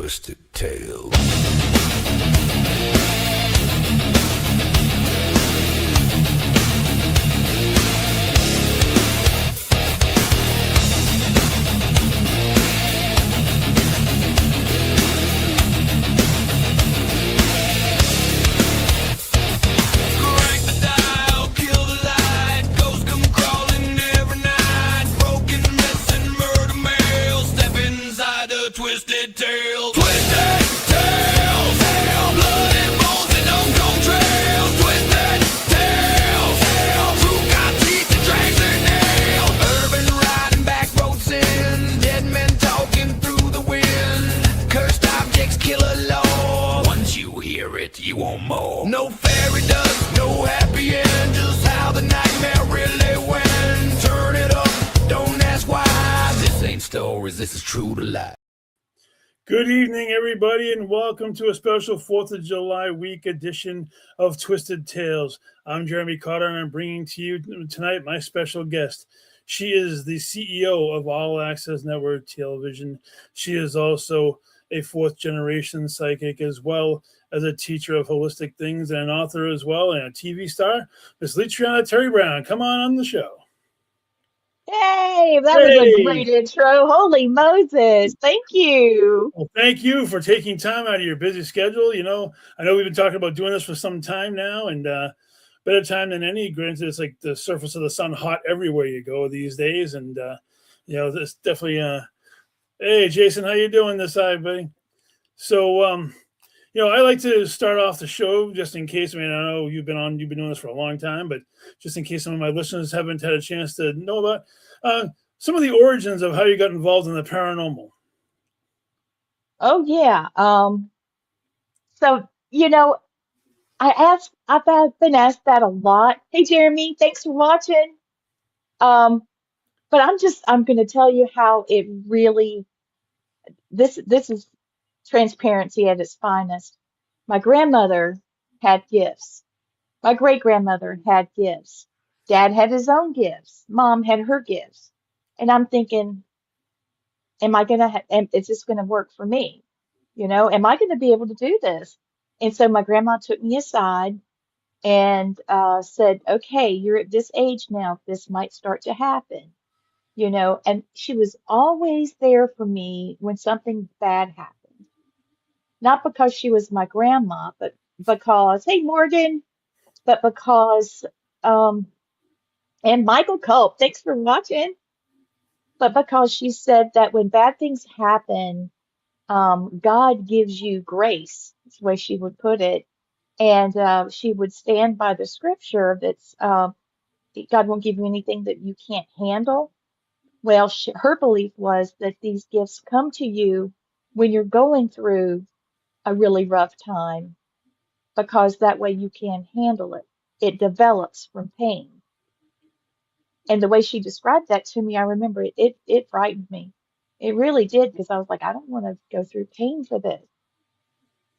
Twisted Tales. Twisted Tales. Twisted Tales. Blood and bones and unknown trails. Twisted Tales. True got teeth that drags their nails. Urban riding, back road sin. Dead men talking through the wind. Cursed objects kill a law. Once you hear it, you want more. No fairy dust, no happy end. Just how the nightmare really went. Turn it up, don't ask why. This ain't stories, this is true to life. Good evening, everybody, and welcome to a special 4th of July week edition of Twisted Tales. I'm Jeremy Cotter, and I'm bringing to you tonight my special guest. She is the CEO of All Access Network Television. She is also a fourth-generation psychic, as well as a teacher of holistic things and an author as well, and a TV star. Miss Leitreanna Terry Brown, come on the show. Hey, that was a great intro. Holy Moses. Thank you. Well, thank you for taking time out of your busy schedule. You know, I know we've been talking about doing this for some time now, and better time than any. Granted, it's like the surface of the sun hot everywhere you go these days. And, you know, this definitely, hey, Jason, how you doing this side, buddy? So, you know, I like to start off the show just in case. I mean, I know you've been doing this for a long time, but just in case some of my listeners haven't had a chance to know about some of the origins of how you got involved in the paranormal. Oh, yeah. So, you know, I've been asked that a lot. Hey, Jeremy, thanks for watching. But I'm going to tell you how it really, this is transparency at its finest. My grandmother had gifts. My great grandmother had gifts. Dad had his own gifts. Mom had her gifts. And I'm thinking, is this going to work for me? You know, am I going to be able to do this? And so my grandma took me aside and said, okay, you're at this age now. This might start to happen, you know, and she was always there for me when something bad happened. Not because she was my grandma, but because, hey, Morgan, but because, and Michael Culp, thanks for watching. But because she said that when bad things happen, God gives you grace. That's the way she would put it. And she would stand by the scripture that's God won't give you anything that you can't handle. Well, her belief was that these gifts come to you when you're going through a really rough time, because that way you can handle it. It develops from pain. And the way she described that to me, I remember it frightened me. It really did, because I was like, I don't want to go through pain for this.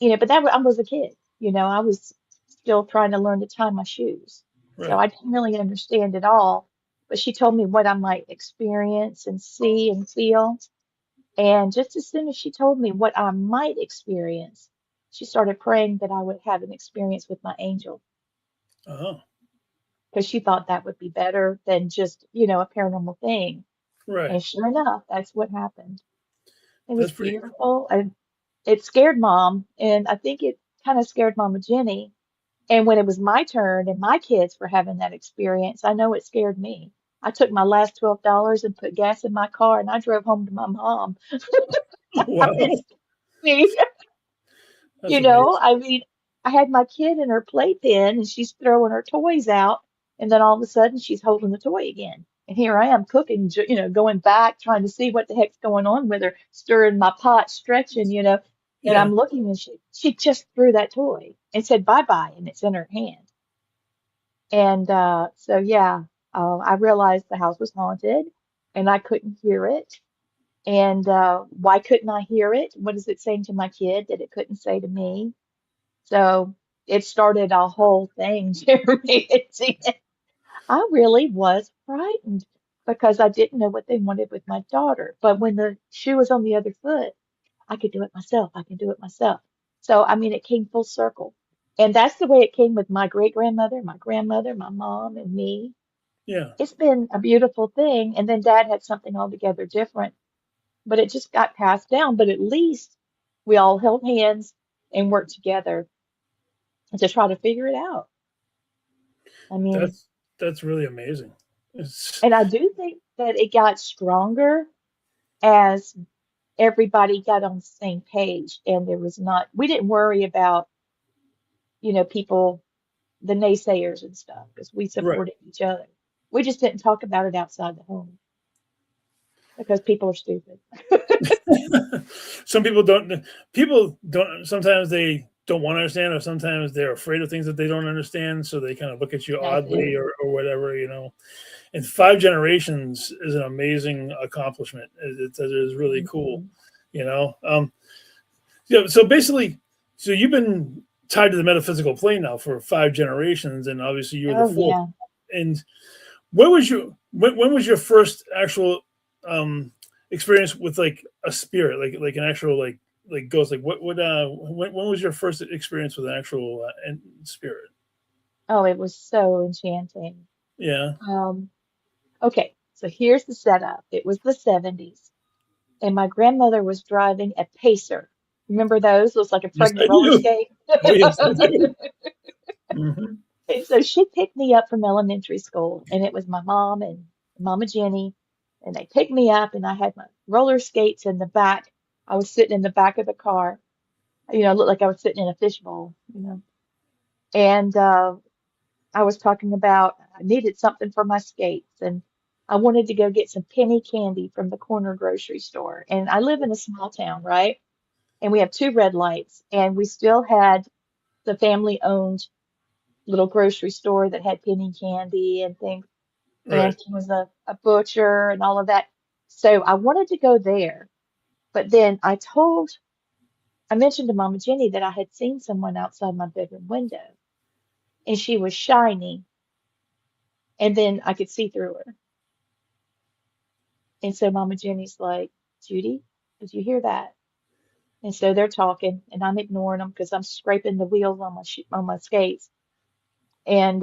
You know, but I was a kid. You know, I was still trying to learn to tie my shoes. Right. So I didn't really understand it all. But she told me what I might experience and see and feel. And just as soon as she told me what I might experience, she started praying that I would have an experience with my angel, Oh, because she thought that would be better than just, you know, a paranormal thing. right. And sure enough, that's what happened. It was That's pretty cool. beautiful. And it scared Mom, and I think it kind of scared Mama Jenny. And when it was my turn and my kids were having that experience, I know it scared me. I took my last $12 and put gas in my car, and I drove home to my mom. Wow. Me. That's You know, amazing. I mean, I had my kid in her playpen and she's throwing her toys out, and then all of a sudden she's holding the toy again. And here I am cooking, you know, going back, trying to see what the heck's going on with her, stirring my pot, stretching, you know, and Yeah. I'm looking, and she just threw that toy and said bye-bye, and it's in her hand. And so, yeah, I realized the house was haunted and I couldn't hear it. And why couldn't I hear it? What is it saying to my kid that it couldn't say to me? So it started a whole thing, Jeremy. I really was frightened because I didn't know what they wanted with my daughter. But when the shoe was on the other foot, I could do it myself. I can do it myself. So, I mean, it came full circle. And that's the way it came with my great grandmother, my grandmother, my mom, and me. Yeah. It's been a beautiful thing. And then dad had something altogether different, but it just got passed down. But at least we all held hands and worked together to try to figure it out. I mean, That's really amazing. It's and I do think that it got stronger as everybody got on the same page and there was not, we didn't worry about, people, the naysayers and stuff, because we right. supported each other. We just didn't talk about it outside the home because people are stupid. Some people don't. People don't. Sometimes they don't want to understand, or sometimes they're afraid of things that they don't understand, so they kind of look at you That's oddly, it. or whatever. And 5 generations is an amazing accomplishment. It is really cool. Mhm. You know. Yeah. So basically, so you've been tied to the metaphysical plane now for 5 generations, and obviously you were the Oh, fourth. yeah. And when was your first actual experience with like a spirit, like an actual like ghost? Like when was your first experience with an actual spirit? Oh, it was so enchanting. Yeah. Um, okay, so here's the setup. It was the 70s, and my grandmother was driving a Pacer. Remember those? It was like a Yes, pregnant I roller do. skate. Oh, yes, I do. Hmm. And so she picked me up from elementary school, and it was my mom and Mama Jenny, and they picked me up, and I had my roller skates in the back. I was sitting in the back of the car. It looked like I was sitting in a fishbowl. And I was talking about I needed something for my skates, and I wanted to go get some penny candy from the corner grocery store. And I live in a small town, right? And we have two red lights, and we still had the family-owned little grocery store that had penny candy and things. And Right. he was a butcher and all of that. So I wanted to go there. But then I mentioned to Mama Jenny that I had seen someone outside my bedroom window and she was shiny and then I could see through her. And so Mama Jenny's like, Judy, did you hear that? And so they're talking and I'm ignoring them because I'm scraping the wheels on on my skates. And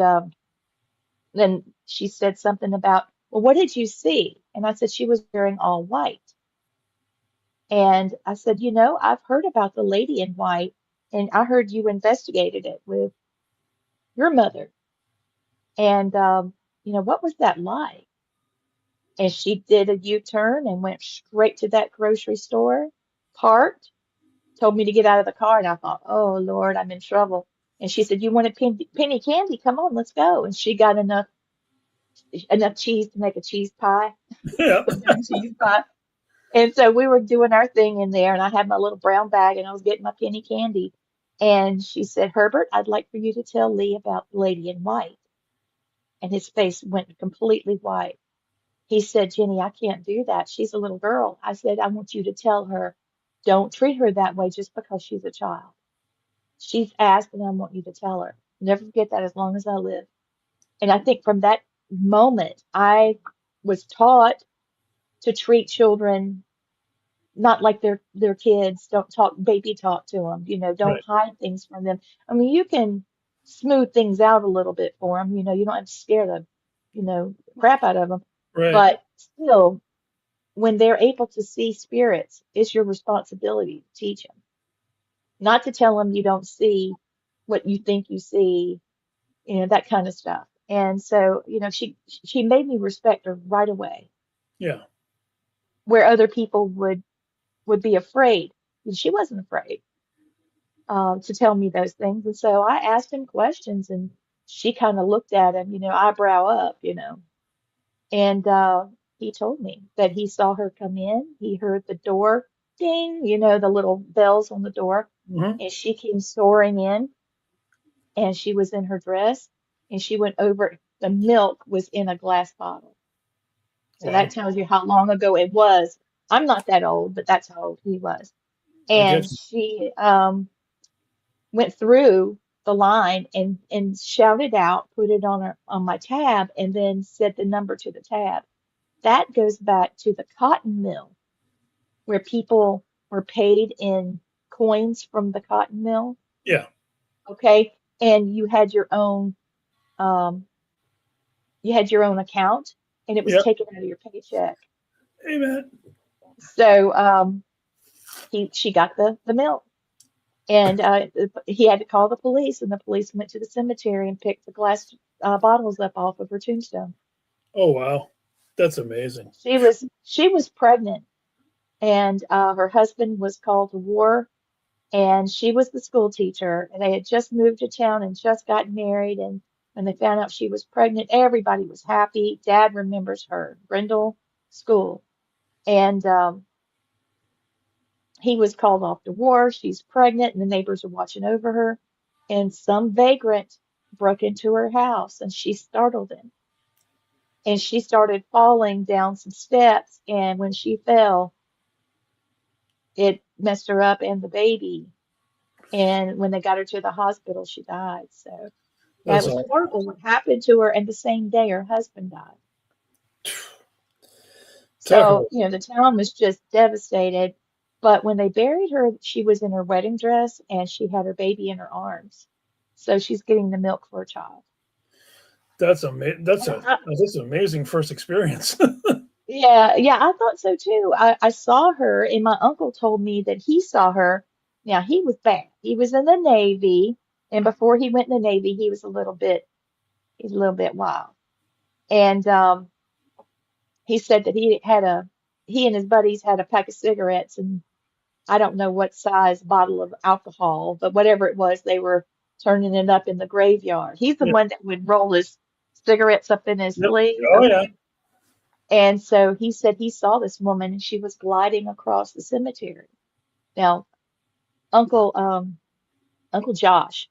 then she said something about, well, what did you see? And I said she was wearing all white. And I said, I've heard about the lady in white, and I heard you investigated it with your mother. And, what was that like? And she did a U-turn and went straight to that grocery store, parked, told me to get out of the car. And I thought, oh, Lord, I'm in trouble. And she said, you want a penny candy? Come on, let's go. And she got enough cheese to make a cheese pie, Yeah. a done cheese pie. And so we were doing our thing in there, and I had my little brown bag, and I was getting my penny candy. And she said, Herbert, I'd like for you to tell Lee about the lady in white. And his face went completely white. He said, Jenny, I can't do that. She's a little girl. I said, I want you to tell her, don't treat her that way just because she's a child. She's asked, and I want you to tell her. Never forget that as long as I live. And I think from that moment, I was taught to treat children not like they're kids. Don't talk baby talk to them. Don't Right. hide things from them. I mean, you can smooth things out a little bit for them. You don't have to scare the, crap out of them. Right. But still, when they're able to see spirits, it's your responsibility to teach them, not to tell them you don't see what you think you see, that kind of stuff. And so, she made me respect her right away, Yeah. where other people would be afraid. And she wasn't afraid to tell me those things. And so I asked him questions, and she kind of looked at him, eyebrow up. And he told me that he saw her come in. He heard the door ding, the little bells on the door. Hmm. And she came soaring in, and she was in her dress, and she went over. The milk was in a glass bottle. So that Wow. tells you how long ago it was. I'm not that old, but that's how old he was. I And guess. she went through the line and shouted out, put it on my tab, and then said the number to the tab. That goes back to the cotton mill where people were paid in coins from the cotton mill. Yeah. Okay. And um, you had your own account and it was Yep. taken out of your paycheck. Hey, man. So she got the milk. And he had to call the police, and the police went to the cemetery and picked the glass bottles up off of her tombstone. Oh, wow. That's amazing. She was pregnant, and her husband was called to war, and she was the school teacher, and they had just moved to town and just got married, and when they found out she was pregnant, everybody was happy. Dad remembers her, Brindle School, and he was called off to war. She's pregnant, and the neighbors are watching over her. And some vagrant broke into her house, and she startled him. And she started falling down some steps. And when she fell, it messed her up and the baby. And when they got her to the hospital, she died. So yeah, it That's was all. horrible what happened to her. And the same day, her husband died. Talk about So, the town was just devastated. But when they buried her, she was in her wedding dress and she had her baby in her arms. So she's getting the milk for a child. that's amazing. And That's an amazing first experience. yeah, yeah, I thought so too. I saw her, and my uncle told me that he saw her. Now, he was bad. He was in the Navy, and before he went in the Navy, he's a little bit wild. And he said that he and his buddies had a pack of cigarettes, and I don't know what size bottle of alcohol, but whatever it was, they were turning it up in the graveyard. He's the Yeah. one that would roll his cigarettes up in his Yep. sleeve. Oh, yeah. And so he said he saw this woman and she was gliding across the cemetery. Now, Uncle Uncle Josh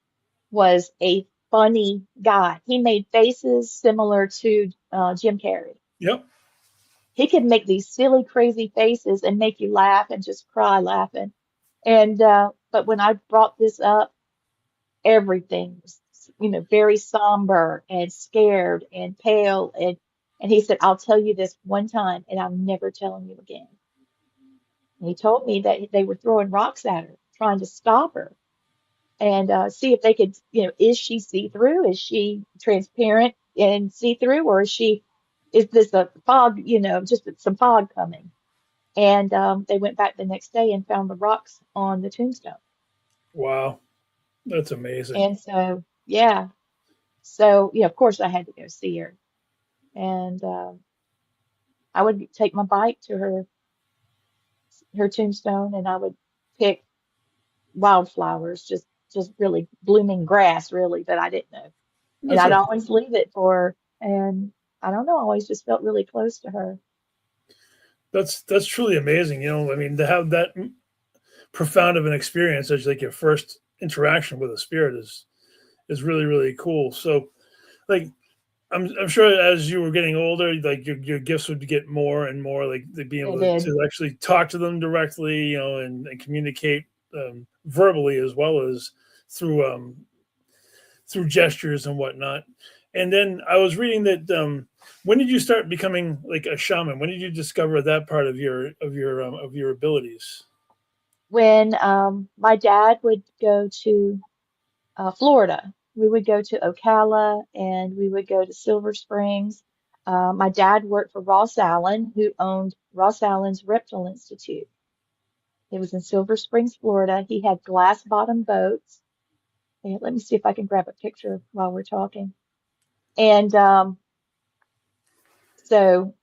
was a funny guy. He made faces similar to Jim Carrey. Yep. He could make these silly, crazy faces and make you laugh and just cry laughing. And but when I brought this up, everything was, very somber and scared and pale. And he said, "I'll tell you this one time, and I'm never telling you again." And he told me that they were throwing rocks at her, trying to stop her and see if they could, is she see-through? Is she transparent and see-through, or is this a fog, just some fog coming? And they went back the next day and found the rocks on the tombstone. Wow. That's amazing. And so, yeah. So, of course I had to go see her. And I would take my bike to her tombstone and I would pick wildflowers, just really blooming grass, really, that I didn't know. And That's I'd a, always leave it for her. And I don't know, I always just felt really close to her. that's truly amazing. I mean, to have that profound of an experience as like your first interaction with a spirit is really really cool. So, like, I'm sure as you were getting older, like your gifts would get more and more, like being They able did. to actually talk to them directly, and communicate verbally as well as through through gestures and whatnot. And then I was reading that when did you start becoming like a shaman? When did you discover that part of your abilities? When my dad would go to Florida, we would go to Ocala and we would go to Silver Springs. My dad worked for Ross Allen, who owned Ross Allen's Reptile Institute. It was in Silver Springs, Florida. He had glass bottom boats. And let me see if I can grab a picture while we're talking. And so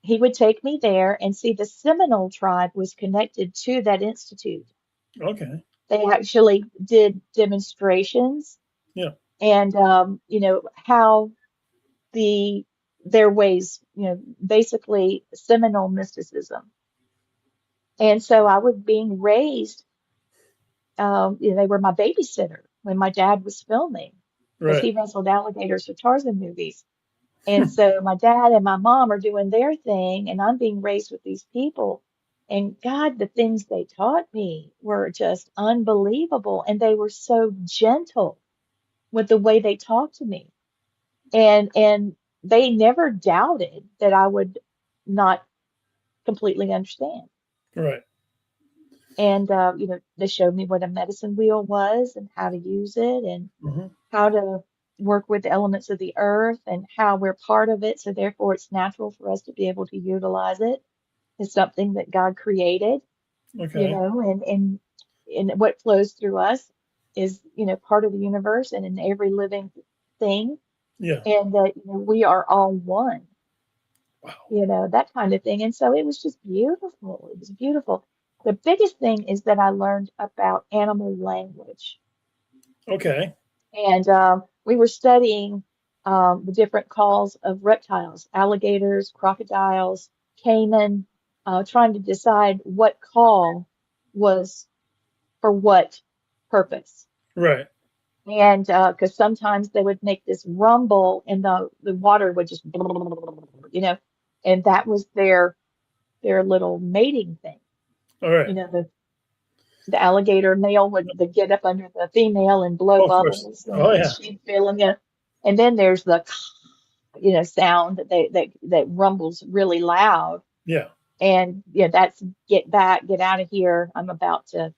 he would take me there and see the Seminole tribe was connected to that institute. Okay. They actually did demonstrations Yeah. and how their ways, basically Seminole mysticism. And so I was being raised, they were my babysitter when my dad was filming because Right. he wrestled alligators for Tarzan movies. And so my dad and my mom are doing their thing, and I'm being raised with these people. And God, the things they taught me were just unbelievable. And they were so gentle with the way they talked to me. And they never doubted that I would not completely understand. Right. And, they showed me what a medicine wheel was and how to use it and Hmm. how to work with the elements of the earth and how we're part of it. So therefore, it's natural for us to be able to utilize it as something that God created, Okay. and what flows through us is, part of the universe and in every living thing, Yeah. and that, we are all one, Wow. that kind of thing. And so it was just beautiful. It was beautiful. The biggest thing is that I learned about animal language. Okay. And we were studying the different calls of reptiles, alligators, crocodiles, caiman, trying to decide what call was for what purpose. Right. And because sometimes they would make this rumble and the water would just, and that was their little mating thing. All right. The alligator male would get up under the female and blow Oh, of course. bubbles, Oh, and yeah. she'd fill them, and then there's the sound that rumbles really loud, Yeah. and that's get back, get out of here, I'm about to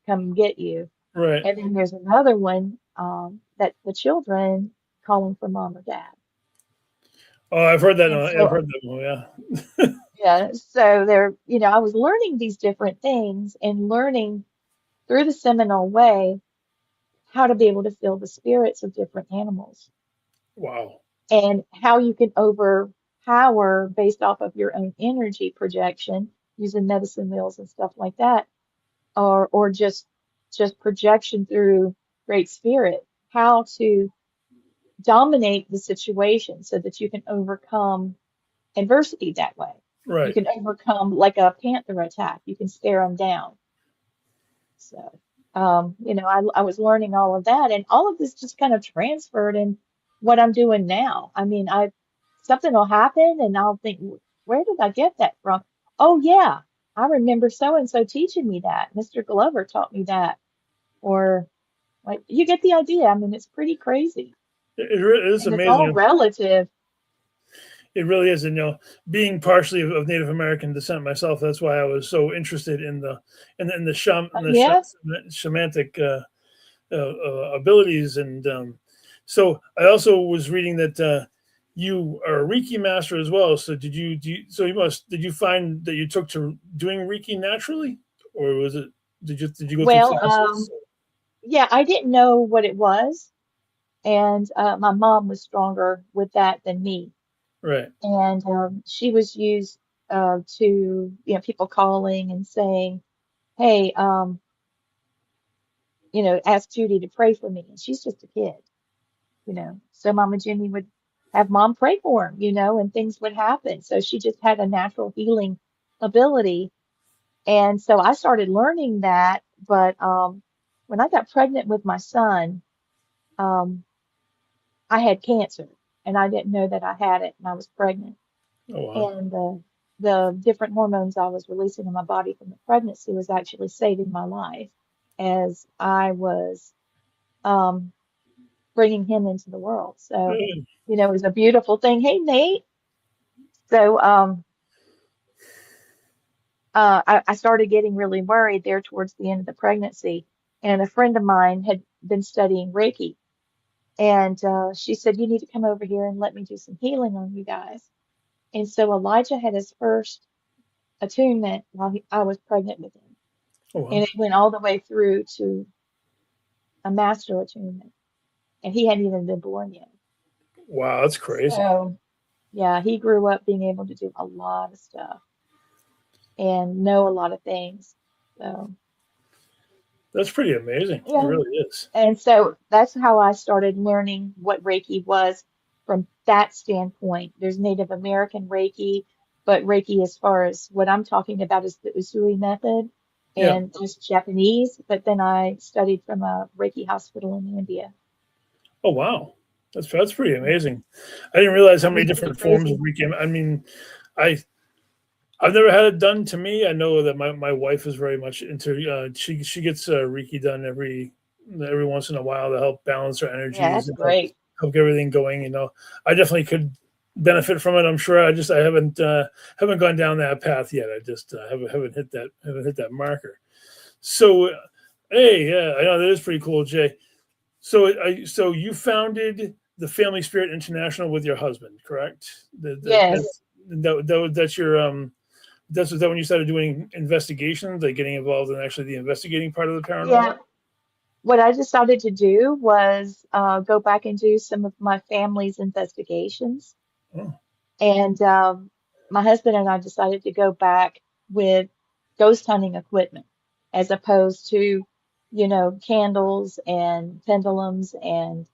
come get you. Right. And then there's another one that the children calling for mom or dad. Oh, I've heard that. And I've so heard that one. Yeah. yeah, so there, I was learning these different things and learning through the Seminole way how to be able to feel the spirits of different animals Wow. and how you can overpower based off of your own energy projection using medicine wheels and stuff like that, or just projection through Great Spirit, how to dominate the situation so that you can overcome adversity that way. You Right. can overcome like a panther attack. You can stare them down. So, I was learning all of that, and all of this just kind of transferred in what I'm doing now. I mean, something will happen, and I'll think, where did I get that from? Oh, yeah, I remember so and so teaching me that. Mr. Glover taught me that, or like you get the idea. I mean, it's pretty crazy, It is and it's all amazing. relative. It really is. And, being partially of Native American descent myself, that's why I was so interested Yeah. in the shamanic abilities. And so I also was reading that you are a Reiki master as well. So did you find that you took to doing Reiki naturally, or did you go through Well, classes? yeah, I didn't know what it was, and my mom was stronger with that than me. Right. And she was used to people calling and saying, "Hey, ask Judy to pray for me," and she's just a kid. So Mama Jimmy would have mom pray for him, and things would happen. So she just had a natural healing ability, and so I started learning that. But when I got pregnant with my son, um, I had cancer, and I didn't know that I had it, and I was pregnant. Oh, wow. And the different hormones I was releasing in my body from the pregnancy was actually saving my life as I was um, bringing him into the world. So, it was a beautiful thing. Hey, Nate. So, I started getting really worried there towards the end of the pregnancy. And a friend of mine had been studying Reiki. And she said, "You need to come over here and let me do some healing on you guys." And so Elijah had his first attunement while I was pregnant with him. Oh, And wow. it went all the way through to a master attunement. And he hadn't even been born yet. Wow, that's crazy. So, yeah, he grew up being able to do a lot of stuff and know a lot of things. So, That's pretty amazing. It yeah. really is. And so that's how I started learning what Reiki was from that standpoint. There's Native American Reiki, but Reiki, as far as what I'm talking about, is the Usui method, Yeah. and it's Japanese. But then I studied from a Reiki hospital in India. Oh, wow. That's pretty amazing. I didn't realize how It many was pretty different forms of crazy. Reiki. I mean, I I've never had it done to me. I know that my wife is very much into. She gets Reiki done every once in a while to help balance her Yeah, energies that's and help great. help get everything going. I definitely could benefit from it. I'm sure. I haven't gone down that path yet. I just haven't hit that marker. So, hey, yeah, I know that is pretty cool, Jay. So you founded the Family Spirit International with your husband, correct? Yes. That's your that's was that when you started doing investigations, like getting involved in actually the investigating part of the paranormal? Yeah. What I decided to do was go back and do some of my family's investigations. Oh, And my husband and I decided to go back with ghost hunting equipment as opposed to, candles and pendulums and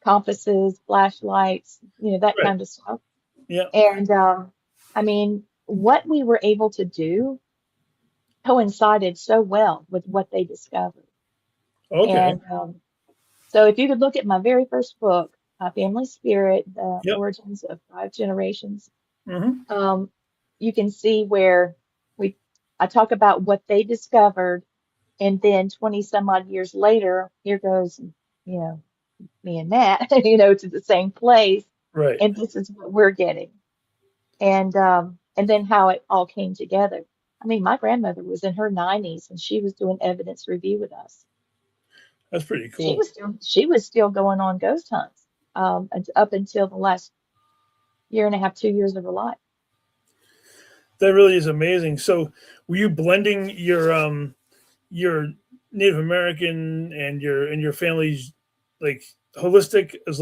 compasses, flashlights, that right. kind of stuff. Yeah. And I mean, what we were able to do coincided so well with what they discovered. Okay. And so if you could look at my very first book, Family Spirit, The Yep. Origins of Five Generations, Hmm. um, you can see where we I talk about what they discovered, and then 20 some odd years later, here goes, you know, me and Matt, to the same place, Right. and this is what we're getting. And then how it all came together. I mean, my grandmother was in her 90s and she was doing evidence review with us. That's pretty She cool. was still going on ghost hunts up until the last year and a half, 2 years of her life. That really is amazing. So, were you blending your Native American and your family's like holistic as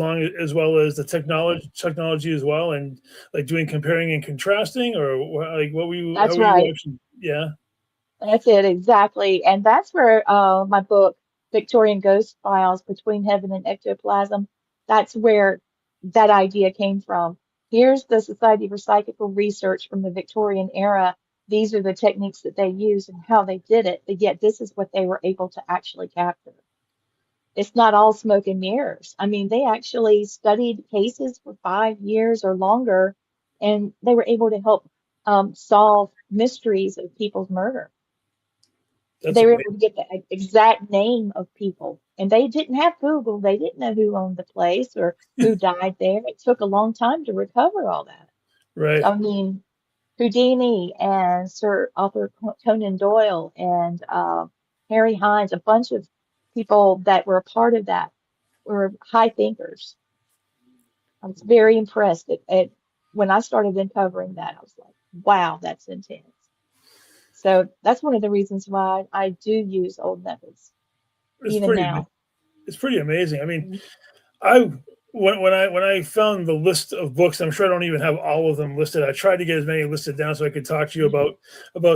well as the technology as well, and like doing comparing and contrasting, or like what were you how That's were you right. actually? Yeah, That's it, exactly. And that's where my book, Victorian Ghost Files Between Heaven and Ectoplasm, that's where that idea came from. Here's the Society for Psychical Research from the Victorian era. These are the techniques that they used and how they did it, but yet this is what they were able to actually capture. It's not all smoke and mirrors. I mean, they actually studied cases for 5 years or longer, and they were able to help solve mysteries of people's murder. that's They were amazing. able to get the exact name of people. And they didn't have Google. They didn't know who owned the place or who died there. It took a long time to recover all that. Right. I mean, Houdini and Sir Arthur Conan Doyle and Harry Hines, a bunch of people that were a part of that were high thinkers. I was very impressed at when I started uncovering that. I was like, wow, that's intense. So that's one of the reasons why I do use old methods It's even pretty now. it's pretty amazing. I mean, Mhm. I when I found the list of books, I'm sure I don't even have all of them listed. I tried to get as many listed down so I could talk to you about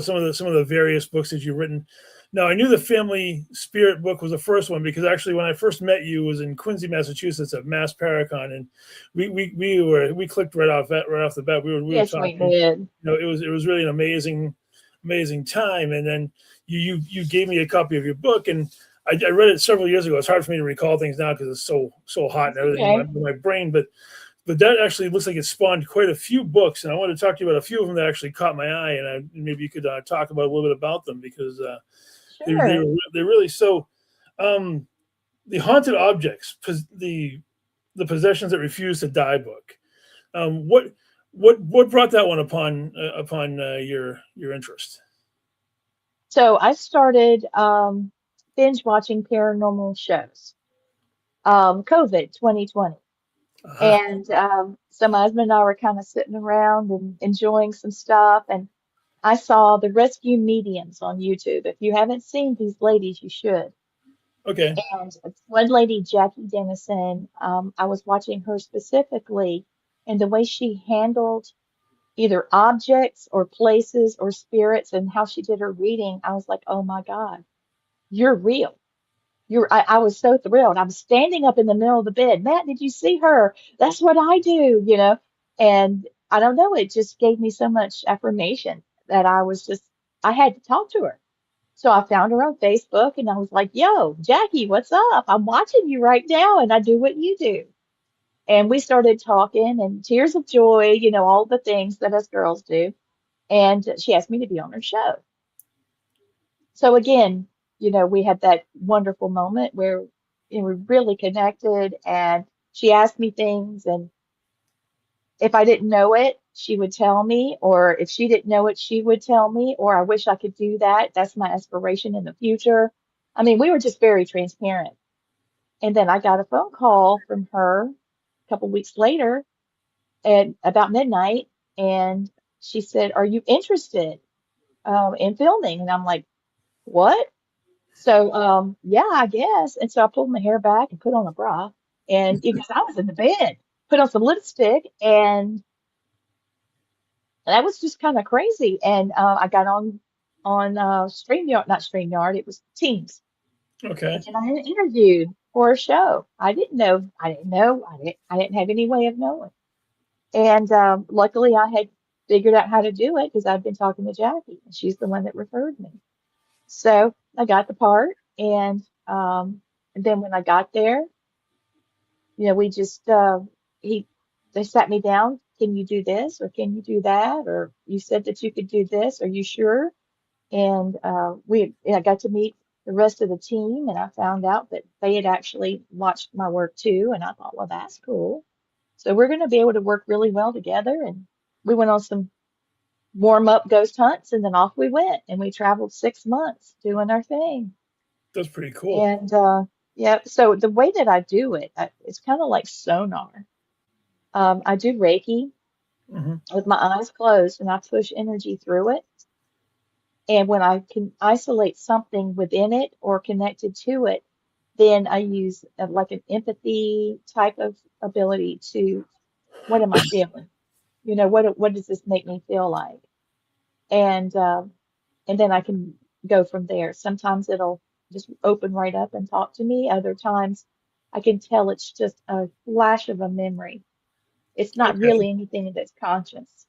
some of the various books that you've written. Now I knew the Family Spirit book was the first one because actually when I first met you was in Quincy, Massachusetts at Mass Paracon, and we clicked right off the bat. We were Yes, we talking. did. It was really an amazing time, and then you gave me a copy of your book, and I read it several years ago. It's hard for me to recall things now because it's so hot and That's everything okay. in my brain. But that actually looks like it spawned quite a few books, and I want to talk to you about a few of them that actually caught my eye, and maybe you could talk about a little bit about them because Sure. they're really so. Um, the haunted objects, the possessions that refuse to die book. What brought that one upon your interest? So I started binge watching paranormal shows. COVID 2020. Aha. And so my husband and I were kind of sitting around and enjoying some stuff. And I saw the rescue mediums on YouTube. If you haven't seen these ladies, you should. Okay. And one lady, Jackie Dennison, I was watching her specifically, and the way she handled either objects or places or spirits and how she did her reading, I was like, oh my God, you're real. I was so thrilled. I was standing up in the middle of the bed. Matt, did you see her? That's what I do. And I don't know, it just gave me so much affirmation that I had to talk to her. So I found her on Facebook and I was like, yo, Jackie, what's up? I'm watching you right now and I do what you do. And we started talking and tears of joy, all the things that us girls do. And she asked me to be on her show. So again, we had that wonderful moment where we really connected and she asked me things and if I didn't know it, she would tell me, or if she didn't know it, she would tell me, or I wish I could do that. That's my aspiration in the future. I mean, we were just very transparent. And then I got a phone call from her a couple weeks later at about midnight, and she said, "Are you interested in filming?" And I'm like, "What?" So, yeah, I guess. And so I pulled my hair back and put on a bra, and because I was in the bed, put on some lipstick, and that was just kind of crazy. And I got on StreamYard, not StreamYard, it was Teams, Okay. and I interviewed for a show. I didn't have any way of knowing. And luckily, I had figured out how to do it because I'd been talking to Jackie, and she's the one that referred me. So I got the part, and then when I got there, we just he they sat me down. Can you do this or can you do that? Or you said that you could do this. Are you sure? And I got to meet the rest of the team, and I found out that they had actually watched my work too. And I thought, well, that's cool. So we're going to be able to work really well together. And we went on some warm up ghost hunts, and then off we went. And we traveled 6 months doing our thing. That's pretty cool. And yeah, so the way that I do it, it's kind of like sonar. I do Reiki Hmm. with my eyes closed, and I push energy through it. And when I can isolate something within it or connected to it, then I use like an empathy type of ability to, what am I feeling? What does this make me feel like? And then I can go from there. Sometimes it'll just open right up and talk to me. Other times I can tell it's just a flash of a memory. It's not Okay. really anything that's conscious.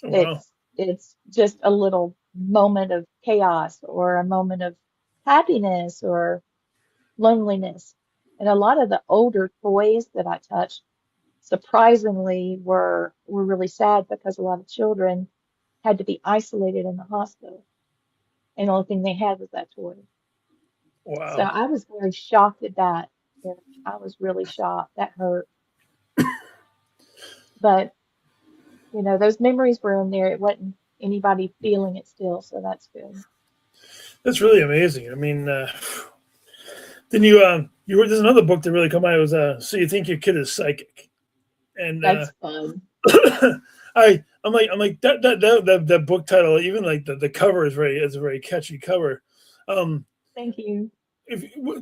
Oh, wow. It's just a little moment of chaos or a moment of happiness or loneliness. And a lot of the older toys that I touched surprisingly were really sad because a lot of children had to be isolated in the hospital, and the only thing they had was that toy. So Wow. I was very shocked at that. Yeah, I was really shocked. That hurt. But, those memories were in there. It wasn't anybody feeling it still, so that's good. That's really amazing. I mean, then you wrote, there's another book that really come out. It was So You Think Your Kid is Psychic. And That's fun. I'm like that book title, even like the cover is a very catchy cover. Um, Thank you.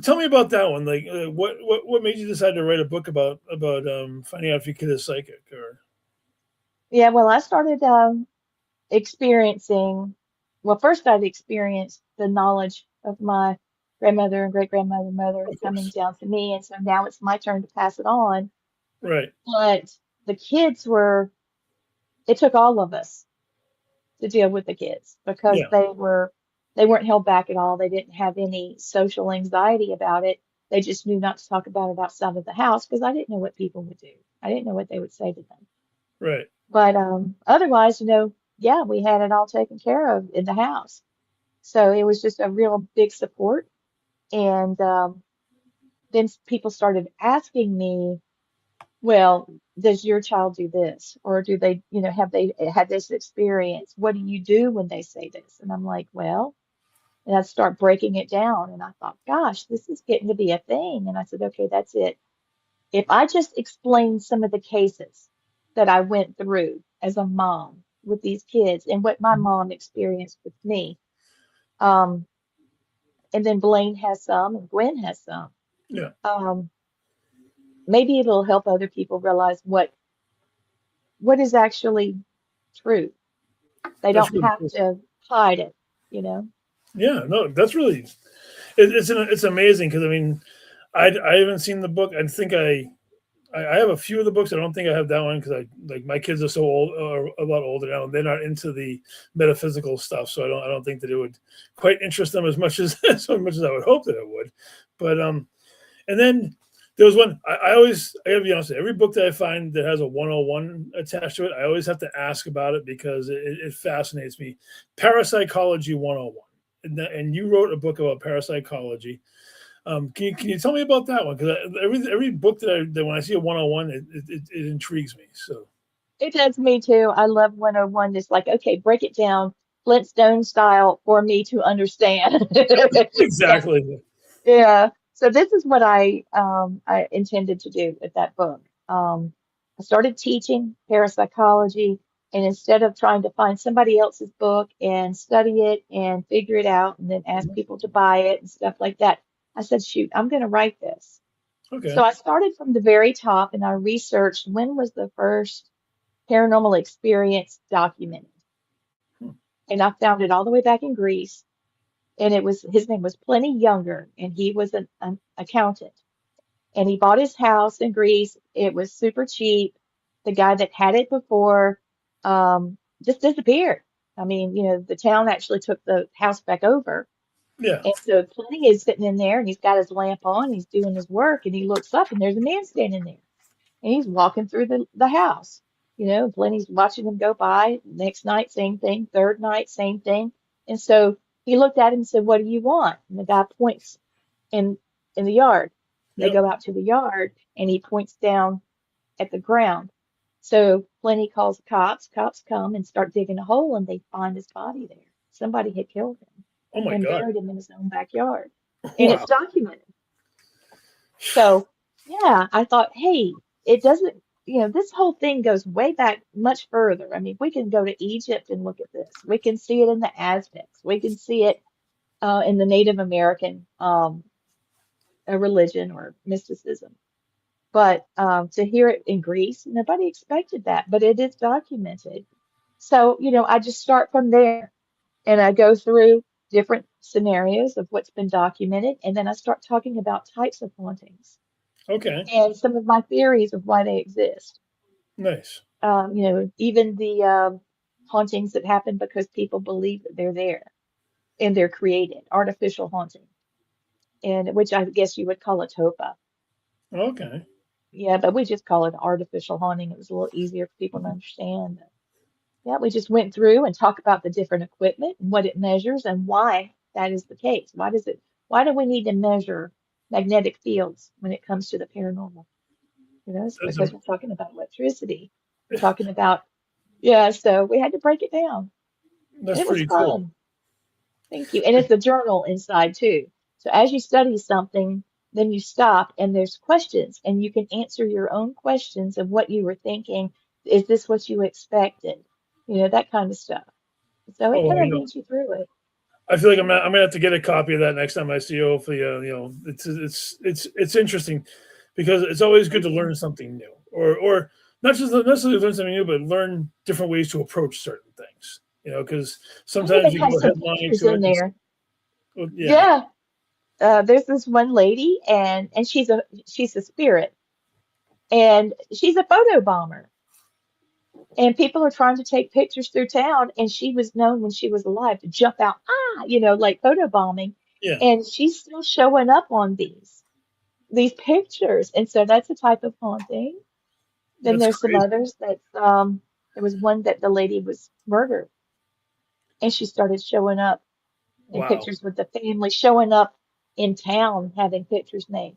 Tell me about that one. Like, what made you decide to write a book about finding out if your kid is psychic? Or Yeah, well, I started experiencing, well, first I'd experienced the knowledge of my grandmother and great grandmother, mother of coming course, down to me, and so now it's my turn to pass it on. right? But the kids were, it took all of us to deal with the kids because Yeah, they weren't held back at all. They didn't have any social anxiety about it. They just knew not to talk about it outside of the house because I didn't know what people would do. I didn't know what they would say to them. right. But otherwise, yeah, we had it all taken care of in the house. So it was just a real big support. And then people started asking me, well, does your child do this? Or do they, have they had this experience? What do you do when they say this? And I'm like, well, and I'd start breaking it down. And I thought, gosh, this is getting to be a thing. And I said, okay, that's it. If I just explain some of the cases that I went through as a mom with these kids and what my mom experienced with me, um, and then Blaine has some and Gwen has some, Yeah, um, maybe it'll help other people realize what is actually true. They that's don't really have cool. to hide it, you know. Yeah, no, that's really it's amazing because I mean, I haven't seen the book. I think I have a few of the books. I don't think I have that one because I like my kids are so old, a lot older now, and they're not into the metaphysical stuff. So I don't think that it would quite interest them as much as so much as I would hope that it would. But and then there was one I gotta be honest, every book that I find that has a 101 attached to it, I always have to ask about it because it fascinates me. Parapsychology 101. And you wrote a book about parapsychology. Can you tell me about that one? Because every book that when I see a 101, it intrigues me. So It does me too. I love 101. It's like, okay, break it down Flintstone style for me to understand. So, Exactly. yeah. So this is what I intended to do with that book. I started teaching parapsychology, and instead of trying to find somebody else's book and study it and figure it out and then ask people to buy it and stuff like that, I said, shoot, I'm going to write this. So Okay. I started from the very top and I researched when was the first paranormal experience documented. Hmm. And I found it all the way back in Greece. And it was his name was Pliny Younger, and he was an accountant. And he bought his house in Greece. It was super cheap. The guy that had it before just disappeared. I mean, the town actually took the house back over. Yeah. And so Pliny is sitting in there and he's got his lamp on, he's doing his work, and he looks up and there's a man standing there. And he's walking through the house. Lenny's watching him go by. Next night, same thing. Third night, same thing. And so he looked at him and said, "What do you want?" And the guy points in in the yard. They Yep. go out to the yard and he points down at the ground. So Lenny calls the cops. Cops come and start digging a hole and they find his body there. Somebody had killed him Oh my and God. buried him in his own backyard. And it's Wow. documented. So, yeah, I thought, hey, it doesn't, this whole thing goes way back much further. I mean, we can go to Egypt and look at this. We can see it in the Aztecs. We can see it in the Native American religion or mysticism. But to hear it in Greece, nobody expected that, but it is documented. So, I just start from there and I go through different scenarios of what's been documented, and then I start talking about types of hauntings Okay. and some of my theories of why they exist. Nice. Even the hauntings that happen because people believe that they're there and they're created, artificial haunting, and which I guess you would call a topa. Okay. Yeah, but we just call it artificial haunting. It was a little easier for people to understand. Yeah, we just went through and talk about the different equipment and what it measures and why that is the case. Why do we need to measure magnetic fields when it comes to the paranormal? It's That's because we're talking about electricity. We're talking about, yeah, so we had to break it down. And that's it was pretty cool. fun. Thank you. And it's a journal inside too. So as you study something, then you stop and there's questions and you can answer your own questions of what you were thinking. Is this what you expected? That kind of stuff. So it Oh, kind of leads you through it. I feel like I'm gonna have to get a copy of that next time I see you. Hopefully, it's interesting because it's always good Thank to you. learn something new, or not just necessarily learn something new, but learn different ways to approach certain things. Because I sometimes even you have go some headlong pictures into in it. And, there. well, yeah. Yeah. There's this one lady and she's a spirit and she's a photo bomber. And people are trying to take pictures through town, and she was known when she was alive to jump out, like photobombing. Yeah. And she's still showing up on these pictures. And so that's a type of haunting. Then That's there's some crazy. others that there was one that the lady was murdered and she started showing up in Wow. pictures with the family, showing up in town having pictures made.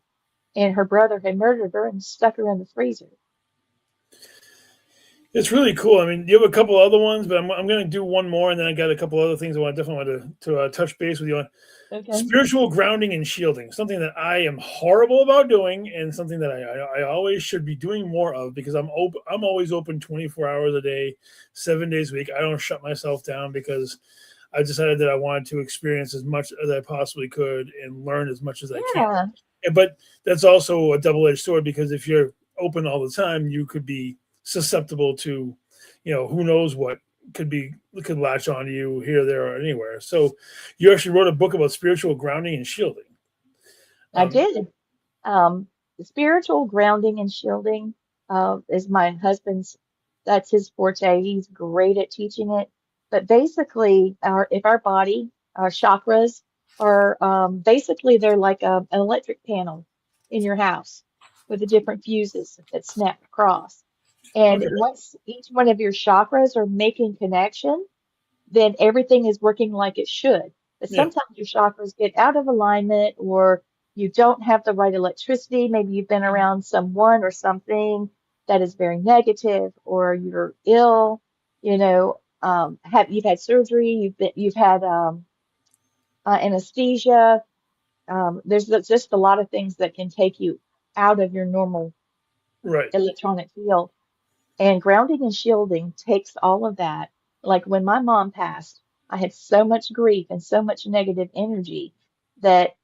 And her brother had murdered her and stuck her in the freezer. It's really cool. I mean, you have a couple other ones, but I'm going to do one more, and then I got a couple other things I definitely want to touch base with you on. Okay. Spiritual grounding and shielding, something that I am horrible about doing, and something that I always should be doing more of because I'm always open 24 hours a day, 7 days a week. I don't shut myself down because I decided that I wanted to experience as much as I possibly could and learn as much as I can. Yeah. But that's also a double-edged sword because if you're open all the time, you could be susceptible to, who knows what could latch on to you here, there, or anywhere. So you actually wrote a book about spiritual grounding and shielding. I Um, did. The spiritual grounding and shielding is my husband's, that's his forte. He's great at teaching it. But basically, if our body, our chakras are basically they're like an electric panel in your house with the different fuses that snap across. And okay. once each one of your chakras are making connection, then everything is working like it should. But Yeah. sometimes your chakras get out of alignment or you don't have the right electricity. Maybe you've been around someone or something that is very negative, or you're ill, you know, you've had surgery, you've had anesthesia. Just a lot of things that can take you out of your normal Right. electronic field. And grounding and shielding takes all of that. Like when my mom passed, I had so much grief and so much negative energy that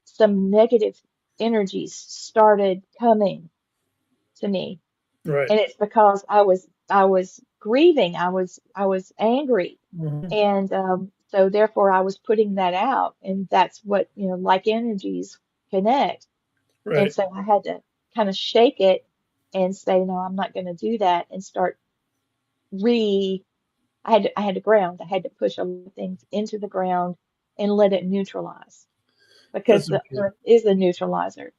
some negative energies started coming to me. Right. And it's because I was grieving, I was angry. Mhm. And so therefore I was putting that out. And that's what, like energies connect. And Right. so I had to kind of shake it and say, no, I'm not going to do that, and start re I had to ground. I had to push a lot of things into the ground and let it neutralize, because That's the okay. earth is a neutralizer.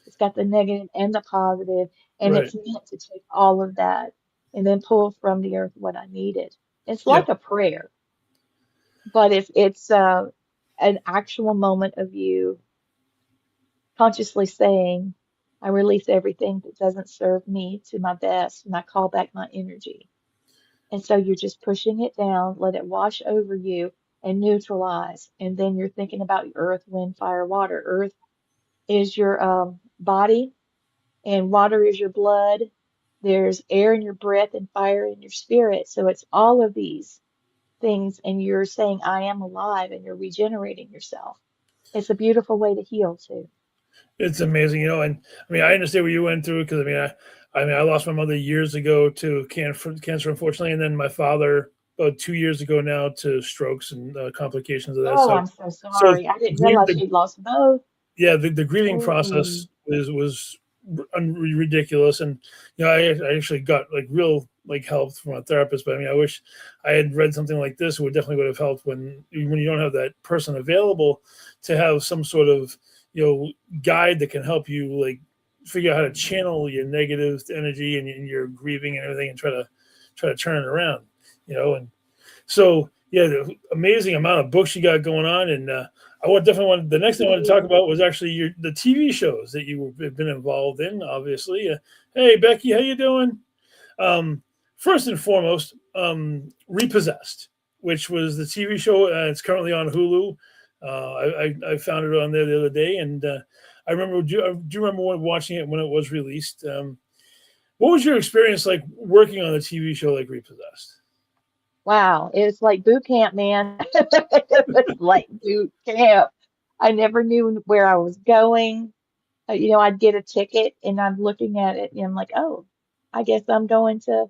It's got the negative and the positive, and Right. it's meant to take all of that and then pull from the earth what I needed. It's Yep. like a prayer, but it's an actual moment of you consciously saying, I release everything that doesn't serve me to my best, and I call back my energy. And so you're just pushing it down, let it wash over you and neutralize. And then you're thinking about your earth, wind, fire, water. Earth is your body, and water is your blood. There's air in your breath and fire in your spirit. So it's all of these things, and you're saying, I am alive, and you're regenerating yourself. It's a beautiful way to heal too. It's amazing, and I mean, I understand what you went through because I lost my mother years ago to cancer, unfortunately, and then my father about 2 years ago now to strokes and complications of that. Oh, So, I'm so so sorry. I didn't realize the you'd lost both. yeah, the grieving Oh, process was ridiculous, and I actually got like real like help from a therapist. But I mean, I wish I had read something like this. It would definitely would have helped when you don't have that person available to have some sort of guide that can help you like figure out how to channel your negative energy and your grieving and everything, and try to turn it around. And so yeah, the amazing amount of books you got going on, and I would definitely want. The next thing I want to talk about was actually the TV shows that you have been involved in. Obviously, hey Becky, how you doing? Um, First and foremost, Repossessed, which was the TV show. It's currently on Hulu. I found it on there the other day, and I remember. I do remember watching it when it was released. What was your experience like working on a TV show like Repossessed? wow. It's like boot camp, man. It was like boot camp. I never knew where I was going. I'd get a ticket and I'm looking at it and I'm like, oh, I guess I'm going to,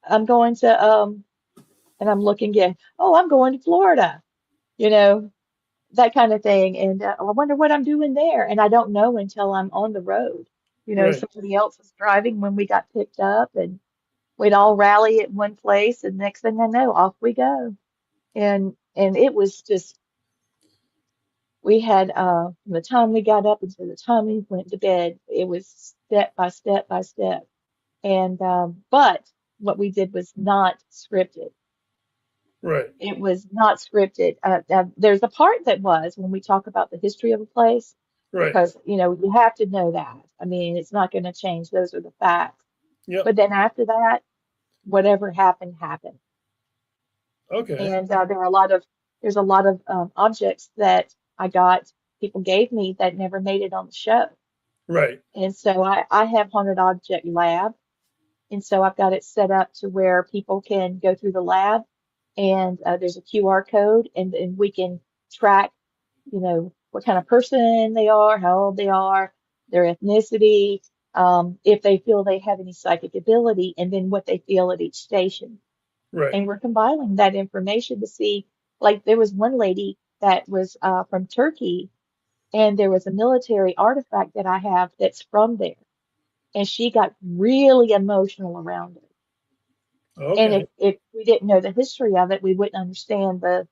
and I'm looking again, oh, I'm going to Florida, you know, that kind of thing. And I wonder what I'm doing there. And I don't know until I'm on the road. Right. Somebody else was driving when we got picked up, and we'd all rally at one place, and next thing I know, off we go. And it was just, we had from the time we got up until the time we went to bed, it was step by step by step. And but what we did was not scripted. Right. It was not scripted. There's a part that was when we talk about the history of a place, Right. because you have to know that. I mean, it's not going to change. Those are the facts. Yep. But then after that, whatever happened happened. Okay. And there's a lot of objects that I got, people gave me, that never made it on the show. Right. And so I have Haunted Object Lab. And so I've got it set up to where people can go through the lab, and there's a QR code, and we can track, what kind of person they are, how old they are, their ethnicity, if they feel they have any psychic ability, and then what they feel at each station. Right. And we're compiling that information to see, like there was one lady that was from Turkey, and there was a military artifact that I have that's from there. And she got really emotional around it. And Okay. if we didn't know the history of it, we wouldn't understand the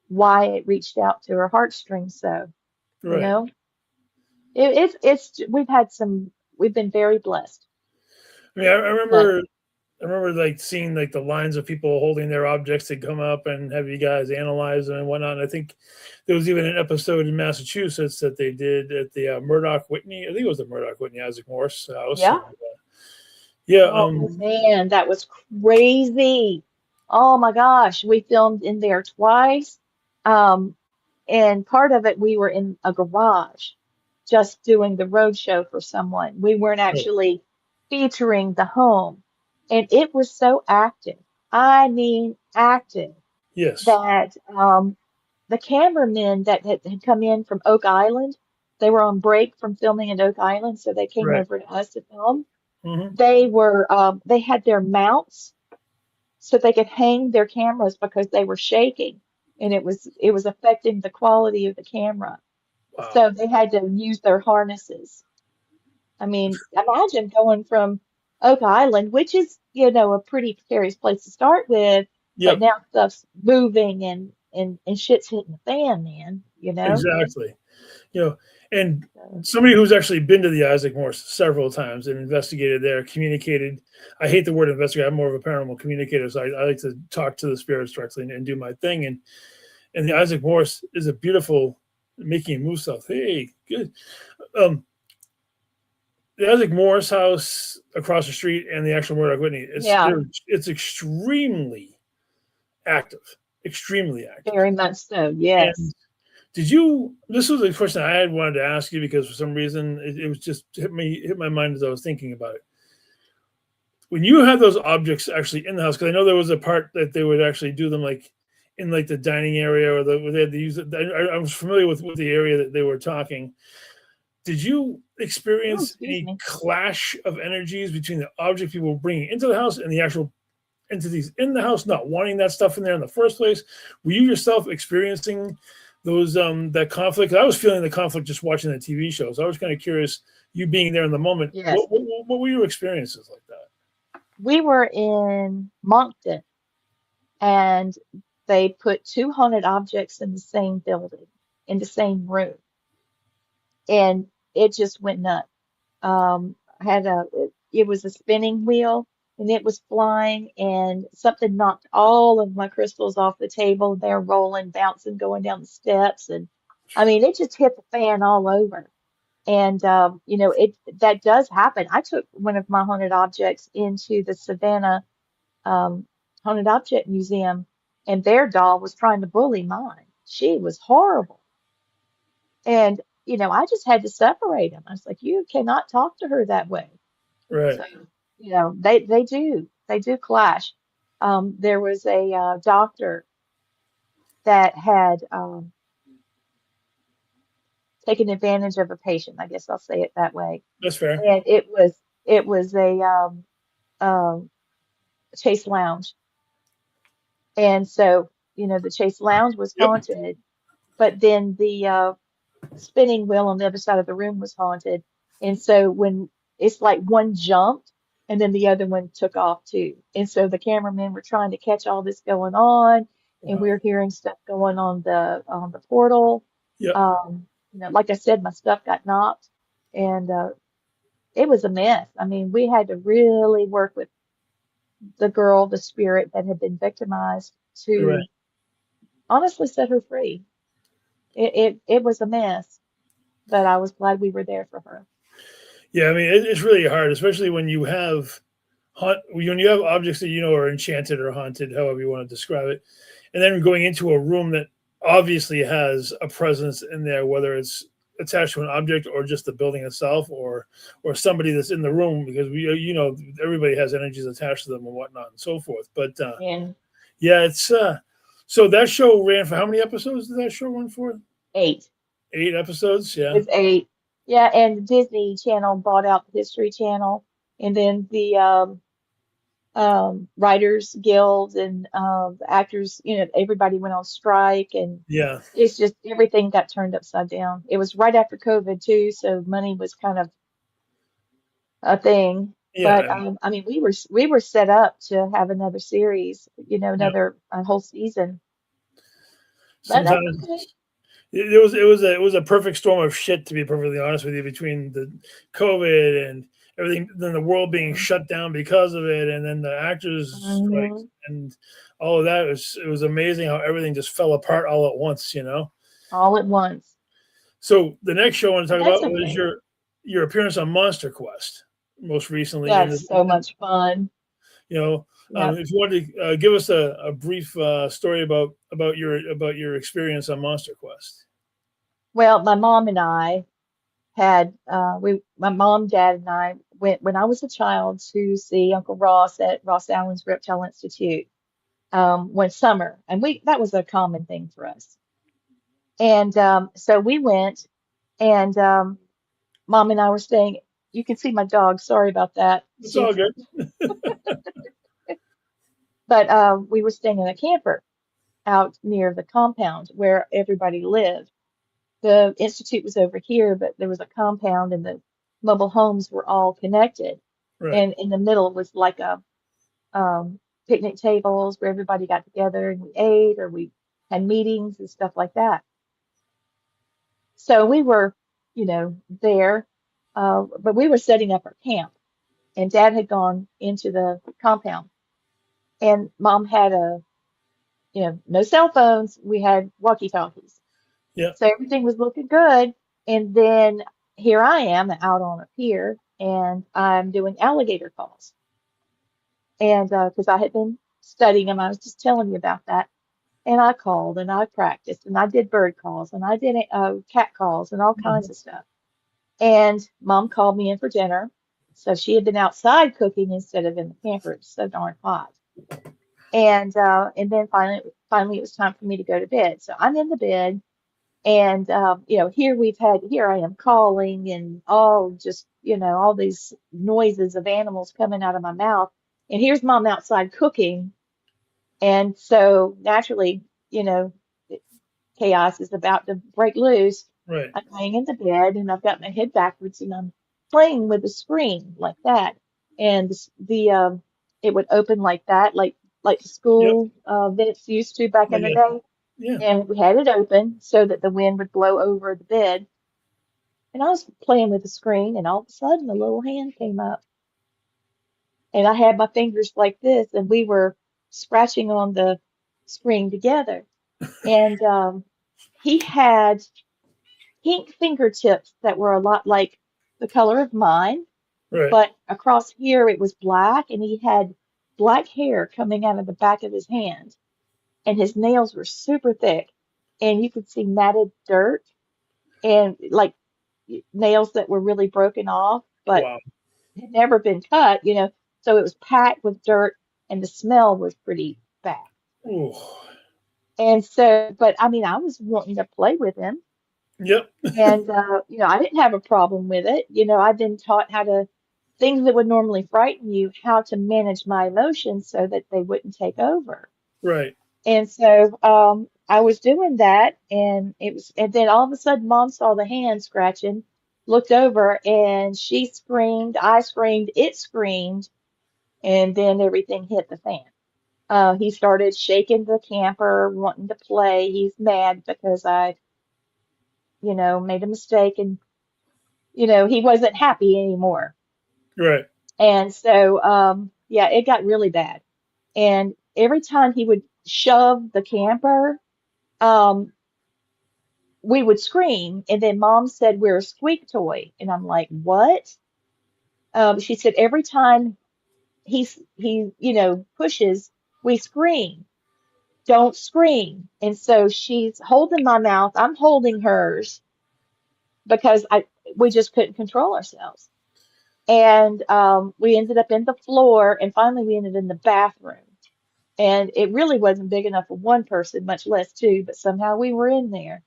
why it reached out to her heartstrings. So, you Right. know, we've been very blessed. I mean, I But remember. I remember like seeing like the lines of people holding their objects to come up and have you guys analyze them and whatnot. And I think there was even an episode in Massachusetts that they did at the Murdoch Whitney. I think it was the Murdoch Whitney Isaac Morse house. yeah, And, Yeah. Oh man, that was crazy. Oh my gosh, we filmed in there twice. Um, and part of it we were in a garage just doing the road show for someone. We weren't Oh, actually featuring the home. And it was so active. I mean, active yes. that the cameramen that had come in from Oak Island, they were on break from filming at Oak Island, so they came Right. over to us to film. Hmm. They had their mounts so they could hang their cameras because they were shaking and it was affecting the quality of the camera. So Wow. they had to use their harnesses. I mean, imagine going from Oak Island, which is, a pretty precarious place to start with, but Yep. now stuff's moving and shit's hitting the fan, man. Exactly. You know, and So, somebody who's actually been to the Isaac Morse several times and investigated there, communicated. I hate the word investigator. I'm more of a paranormal communicator, so I like to talk to the spirits directly and do my thing. And the Isaac Morse is a beautiful making move south. Hey, good. Um, the Isaac Morse house across the street and the actual Murdoch Whitney, yeah, it's extremely active, extremely active. very much so. And Yes. did you? This was a question I had wanted to ask you because for some reason it was just hit my mind as I was thinking about it. When you had those objects actually in the house, because I know there was a part that they would actually do them like in like the dining area or where they had to use it. I was familiar with the area that they were talking. Did you Oh, experience excuse any me. clash of energies between the object people were bringing into the house and the actual entities in the house not wanting that stuff in there in the first place? Were you yourself experiencing those that conflict? I was feeling the conflict just watching the TV shows. I was kind of curious, you being there in the moment, Yes. what were your experiences like that? We were in Moncton and they put two haunted objects in the same building, in the same room, and it just went nuts. It was a spinning wheel and it was flying and something knocked all of my crystals off the table. They're rolling, bouncing, going down the steps. And I mean, it just hit the fan all over. And, that does happen. I took one of my haunted objects into the Savannah, um, Haunted Object Museum and their doll was trying to bully mine. She was horrible. And, I just had to separate them. I was like, you cannot talk to her that way. Right. So, they do clash. There was a doctor that had taken advantage of a patient. I guess I'll say it that way. That's fair. And it was a um, Chase Lounge, and so the Chase Lounge was Yep. haunted, but then the spinning wheel on the other side of the room was haunted. And so when it's like one jumped and then the other one took off too. And so the cameramen were trying to catch all this going on and we Wow. were hearing stuff going on the portal. Yep. Like I said, my stuff got knocked and it was a mess. I mean, we had to really work with the girl, the spirit that had been victimized Right. to honestly set her free. It was a mess, but I was glad we were there for her. Yeah, I mean, it's really hard, especially when you have when you have objects that you know are enchanted or haunted, however you want to describe it, and then going into a room that obviously has a presence in there, whether it's attached to an object or just the building itself, or somebody that's in the room, because everybody has energies attached to them and whatnot and so forth. But And yeah, it's so that show ran for how many episodes did that show run for? 8. 8 episodes. It Yeah. was 8. Yeah, and Disney Channel bought out the History Channel, and then the Writers Guild and the actors, everybody went on strike, and Yeah. it's just everything got turned upside down. It was right after COVID too, so money was kind of a thing. Yeah. But I mean, we were set up to have another series, Yeah. another a whole season. But that's okay. Sometimes it was a perfect storm of shit, to be perfectly honest with you, between the COVID and everything, then the world being shut down because of it, and then the actors strikes Hmm. and all of that. It was amazing how everything just fell apart all at once. All at once. So the next show I want to But talk that's about was okay. your appearance on Monster Quest. most recently, and That's so much fun. you know, Yep. if you wanted to give us a brief story about your experience on Monster Quest. Well, my mom and I had my mom, dad, and I went when I was a child to see Uncle Ross at Ross Allen's Reptile Institute one summer, and we that was a common thing for us. And so we went, and mom and I were staying. You can see my dog. Sorry about that. It's all good. But we were staying in a camper out near the compound where everybody lived. The institute was over here, but there was a compound, and the mobile homes were all connected. Right. And in the middle was like a picnic tables where everybody got together and we ate or we had meetings and stuff like that. So we were, there, but we were setting up our camp, and Dad had gone into the compound, and Mom had no cell phones. We had walkie-talkies. Yeah. So everything was looking good. And then here I am out on a pier, and I'm doing alligator calls. And because I had been studying them, I was just telling you about that. And I called and I practiced and I did bird calls and I did cat calls and all kinds Mhm. of stuff. And Mom called me in for dinner. So she had been outside cooking instead of in the camper. It was so darn hot. And then finally it was time for me to go to bed. So I'm in the bed, and here I am calling and all just all these noises of animals coming out of my mouth, and here's Mom outside cooking, and so naturally, you know, chaos is about to break loose. Right. I'm laying in the bed and I've got my head backwards and I'm playing with the screen like that. And it would open like that, like the Yep. school vents used to back in the Yeah. day. Yeah. And we had it open so that the wind would blow over the bed. And I was playing with the screen and all of a sudden a little hand came up and I had my fingers like this and we were scratching on the screen together. And he had pink fingertips that were a lot like the color of mine, Right. but across here it was black, and he had black hair coming out of the back of his hand, and his nails were super thick, and you could see matted dirt and like nails that were really broken off, but Wow. had never been cut. So it was packed with dirt, and the smell was pretty bad. Ooh. And so, but I mean, I was wanting to play with him. Yep. And, I didn't have a problem with it. I've been taught things that would normally frighten you, how to manage my emotions so that they wouldn't take over. Right. And so, I was doing that, and then all of a sudden, Mom saw the hand scratching, looked over, and she screamed, I screamed, it screamed, and then everything hit the fan. He started shaking the camper, wanting to play. He's mad because I made a mistake and he wasn't happy anymore. Right. And so, yeah, it got really bad. And every time he would shove the camper, um, we would scream. And then Mom said, we're a squeak toy. And I'm like, what? She said, every time he pushes, we scream. Don't scream. And so she's holding my mouth. I'm holding hers because we just couldn't control ourselves. And we ended up in the floor, and finally we ended in the bathroom. And it really wasn't big enough for one person, much less two, but somehow we were in there.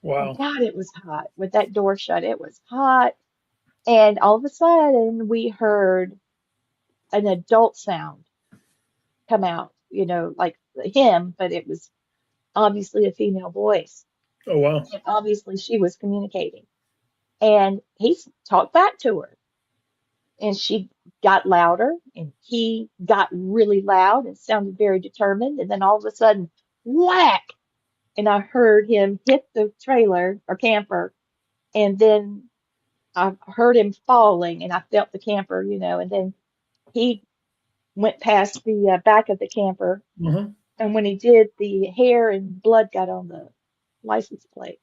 And Wow. God, it was hot. With that door shut, it was hot. And all of a sudden, we heard an adult sound come out, like him, but it was obviously a female voice. Oh wow. And obviously, she was communicating. And he talked back to her. And she got louder and he got really loud and sounded very determined. And then all of a sudden, whack! And I heard him hit the trailer or camper. And then I heard him falling and I felt the camper. And then he went past the back of the camper. Hmm. And when he did, the hair and blood got on the license plate.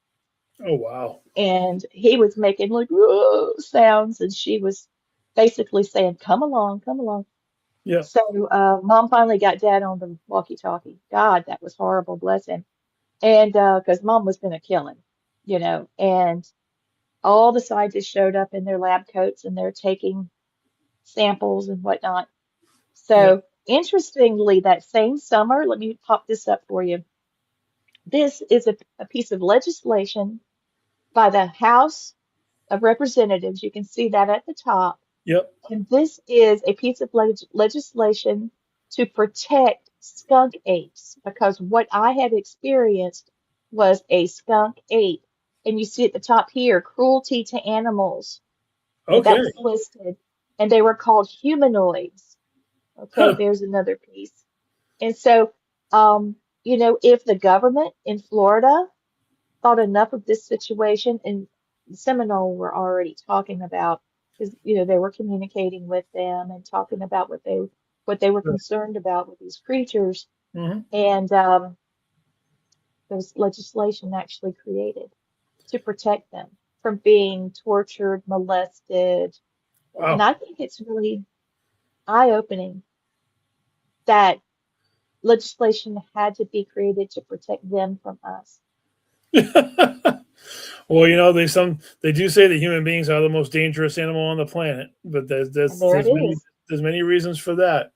Oh wow. And he was making like "Whoa" sounds, and she was basically saying, come along, come along. Yeah. So Mom finally got Dad on the walkie-talkie. God, that was horrible, bless him. And because Mom was going to kill him, and all the scientists showed up in their lab coats and they're taking samples and whatnot. Yeah. So interestingly, that same summer, let me pop this up for you. This is a piece of legislation by the House of Representatives. You can see that at the top. Yep. And this is a piece of legislation to protect skunk apes because what I had experienced was a skunk ape. And you see at the top here, cruelty to animals. And that Okay. was listed. And they were called humanoids. Okay, Huh. there's another piece. And so, if the government in Florida thought enough of this situation, and Seminole were already talking about, because they were communicating with them and talking about what they were Right. concerned about with these creatures, Hmm. and there was legislation actually created to protect them from being tortured, molested, and Wow. I think it's really eye-opening that legislation had to be created to protect them from us. Well, they do say that human beings are the most dangerous animal on the planet, but And there it is. there's many reasons for that.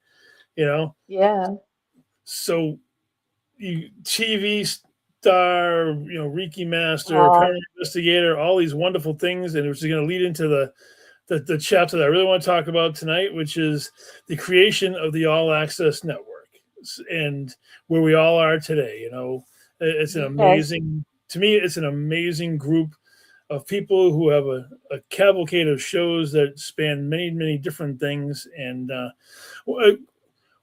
You know, Yeah. so TV star, Reiki Master, Uh, Paranormal Investigator, all these wonderful things, and which is going to lead into the chapter that I really want to talk about tonight, which is the creation of the All Access Network and where we all are today. It's an yes. amazing, to me, it's an amazing group of people who have a cavalcade of shows that span many, many different things. And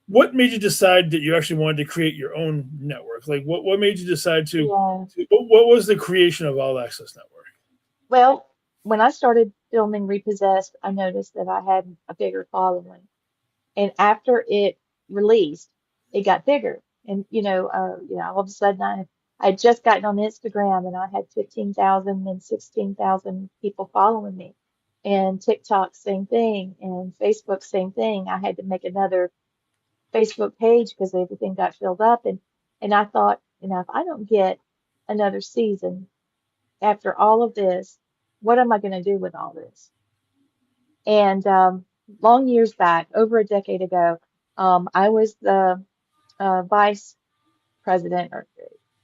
what made you decide that you actually wanted to create your own network? Like, what made you decide Yeah. what was the creation of All Access Network? Well, when I started filming Repossessed, I noticed that I had a bigger following. And after it released, it got bigger. And all of a sudden I had just gotten on Instagram and I had 15,000 and 16,000 people following me. And TikTok, same thing. And Facebook, same thing. I had to make another Facebook page because everything got filled up. And I thought, if I don't get another season after all of this, what am I going to do with all this? And long years back, over a decade ago, I was the vice president, or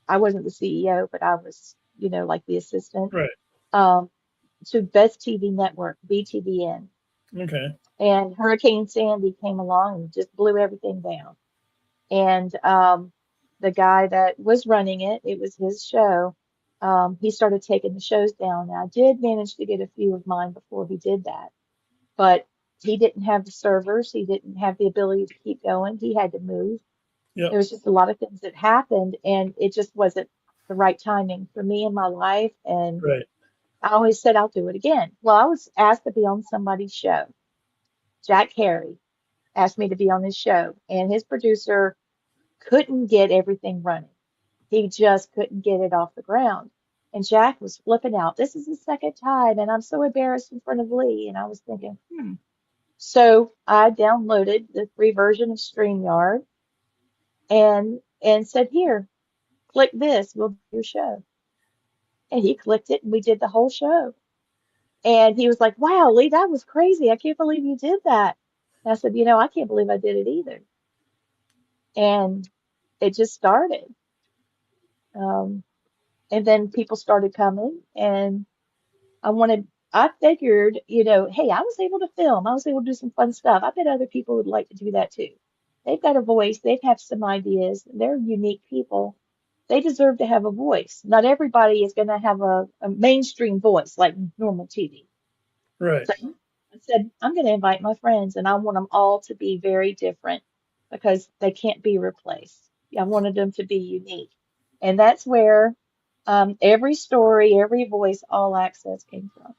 I wasn't the CEO, but I was, like the assistant Right. um, to Best TV Network, BTVN. Okay. And Hurricane Sandy came along and just blew everything down. And the guy that was running it, it was his show. He started taking the shows down. Now, I did manage to get a few of mine before he did that, but he didn't have the servers. He didn't have the ability to keep going. He had to move. There Yep. was just a lot of things that happened, and it just wasn't the right timing for me in my life. And Right. I always said I'll do it again. Well, I was asked to be on somebody's show. Jack Harry asked me to be on his show, and his producer couldn't get everything running. He just couldn't get it off the ground. And Jack was flipping out. This is the second time, and I'm so embarrassed in front of Lee. And I was thinking, So I downloaded the free version of StreamYard and said, here, click this, we'll do your show. And he clicked it and we did the whole show. And he was like, wow, Lee, that was crazy. I can't believe you did that. And I said, I can't believe I did it either. And it just started. Um, and then people started coming and I figured, hey, I was able to film. I was able to do some fun stuff. I bet other people would like to do that too. They've got a voice. They have some ideas. They're unique people. They deserve to have a voice. Not everybody is going to have a mainstream voice like normal TV. Right. So I said, I'm going to invite my friends and I want them all to be very different because they can't be replaced. I wanted them to be unique. And that's where every story, every voice, all access came from.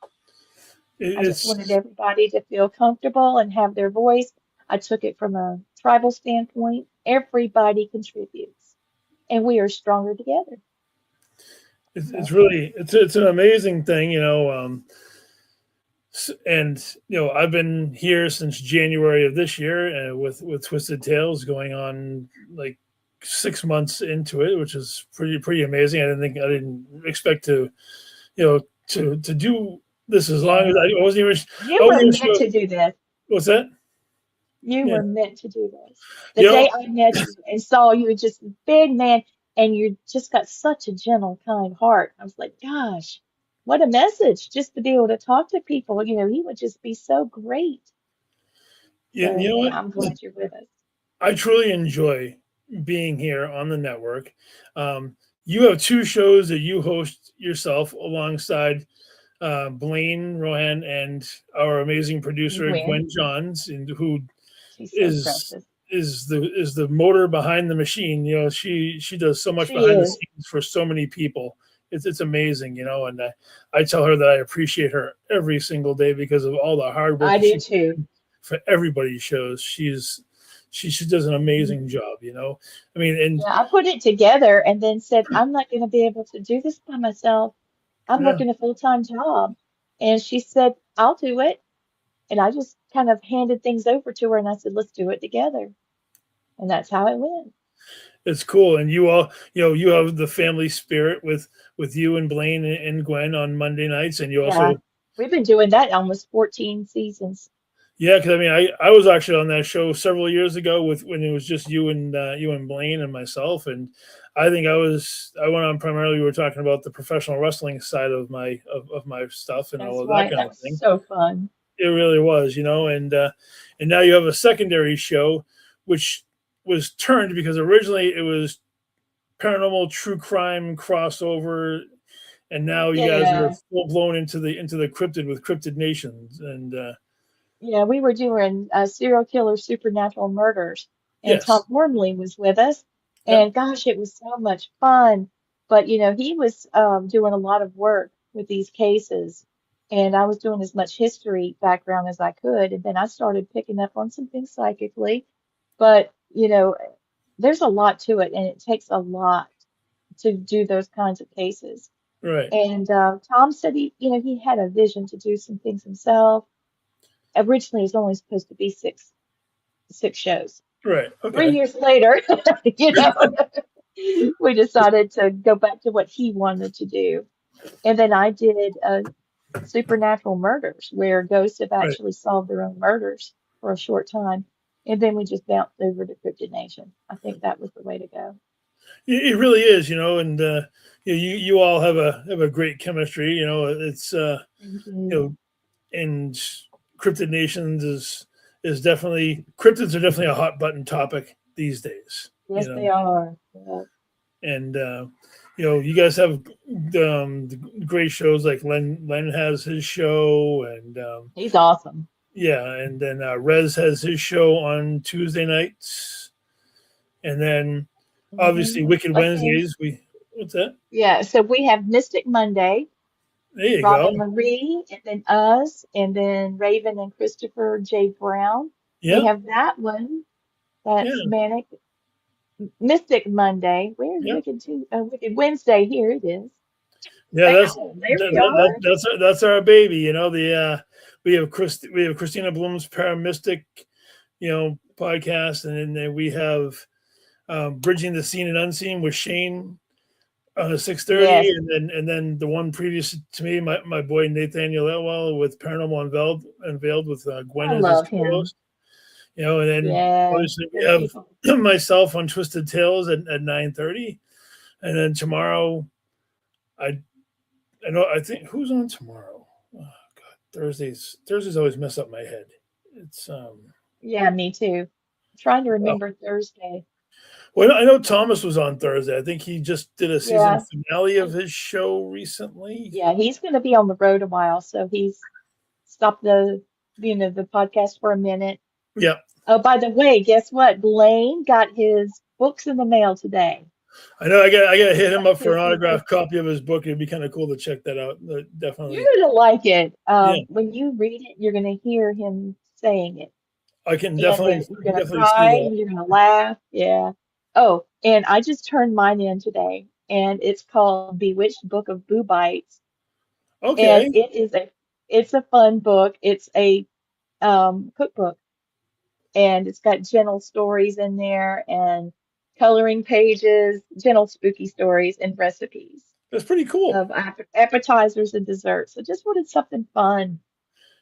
I just wanted It's everybody to feel comfortable and have their voice. I took it from a tribal standpoint. Everybody contributes, and we are stronger together. it's So, really it's an amazing thing. And I've been here since January of this year, with Twisted Tales going on like 6 months into it, which is pretty amazing. I didn't expect to do this as long as Yeah. I wasn't even You I were wasn't even meant sure. to do this. What's that? You Yeah, were meant to do this. The you know, day I met you and saw you, just a big man, and you just got such a gentle, kind heart. I was like, gosh, what a message just to be able to talk to people. He would just be so great. you So know what? yeah, I'm glad you're with us. I truly enjoy being here on the network. You have two shows that you host yourself alongside Blaine Rohan and our amazing And producer Gwen, Gwen Johns, and who she's so is precious. is the motor behind the machine. She does so much She behind the is. scenes for so many people. It's amazing, and I tell her that I appreciate her every single day because of all the hard work I that do she too. for everybody's shows. She does an Mhm. amazing job. I mean, and Yeah, I put it together and then said, I'm not going to be able to do this by myself. I'm yeah, working a full-time job. And she said, I'll do it. And I just kind of handed things over to her and I said, let's do it together. And that's how it went. it's cool. And you have the family spirit with you and Blaine and Gwen on Monday nights, and you Yeah. also. We've been doing that almost 14 seasons. Yeah, because I mean, I was actually on that show several years ago with when it was just you and Blaine and myself, and I went on primarily. We were talking about the professional wrestling side of my stuff and all That's of that right. kind That of was thing. so fun. It really was. And now you have a secondary show, which was turned because originally it was paranormal true crime crossover, and now you guys are Yeah. full blown into the cryptid with Cryptid Nations, and Yeah, we were doing serial killer supernatural murders, and Tom yes, Wormley was with us. yep, And gosh, it was so much fun. But he was doing a lot of work with these cases, and I was doing as much history background as I could. And then I started picking up on some things psychically. But there's a lot to it, and it takes a lot to do those kinds of cases. right, And Tom said he had a vision to do some things himself. Originally, it was only supposed to be six shows. right, Three okay. years later, you know, we decided to go back to what he wanted to do. And then I did supernatural murders, where ghosts have Right. actually solved their own murders for a short time. And then we just bounced over to Cryptid Nation. I think that was the way to go. It really is. And you all have a great chemistry. It's Thank you you. know, and Cryptid Nations is definitely cryptids are definitely a hot button topic these days. Yes, they are. Yeah. And you guys have the great shows like Len has his show, and He's awesome. yeah, and then Rez has his show on Tuesday nights, and then obviously Wicked Let's see. Wednesdays. What's that? Yeah, so we have Mystic Monday, There you go. Robin Marie, and then us, and then Raven and Christopher J. Brown. We Yep. have that one. Yeah. That's Manic Mystic Monday. Where's Yep. Wicked Wednesday? Here it is. Yeah. That's Oh, there that, we that, that, are. that's our baby. We have Christina Bloom's Paramystic, podcast, and then we have Bridging the Seen and Unseen with Shane on 6:30, Yes, and then the one previous to me, my boy Nathaniel Elwell with Paranormal Unveiled with Gwen I as his love him. co-host. And then Yeah, obviously we great have people. myself on Twisted Tales at 9:30, and then tomorrow I I think who's on tomorrow. Oh God, Thursdays always mess up my head. It's Yeah, me too. Trying to well, remember Thursday. well, I know Thomas was on Thursday. I think he just did a season Yeah, finale of his show recently. yeah, he's going to be on the road a while, so he's stopped the podcast for a minute. Yeah, Oh, by the way, guess what? Blaine got his books in the mail today. I know. I got to hit him Got up for his an new autographed books. copy of his book. It'd be kind of cool to check that out. You're Definitely. gonna like it. Yeah, When you read it, you're gonna hear him saying it, I can and definitely then you're I can gonna definitely see cry that. and you're gonna laugh. Yeah. Oh, and I just turned mine in today, and it's called Bewitched Book of Boo Bites, and Okay. It's a fun book. It's a cookbook, and it's got gentle stories in there and coloring pages, gentle spooky stories and recipes That's pretty cool. of appetizers and desserts. I just wanted something fun,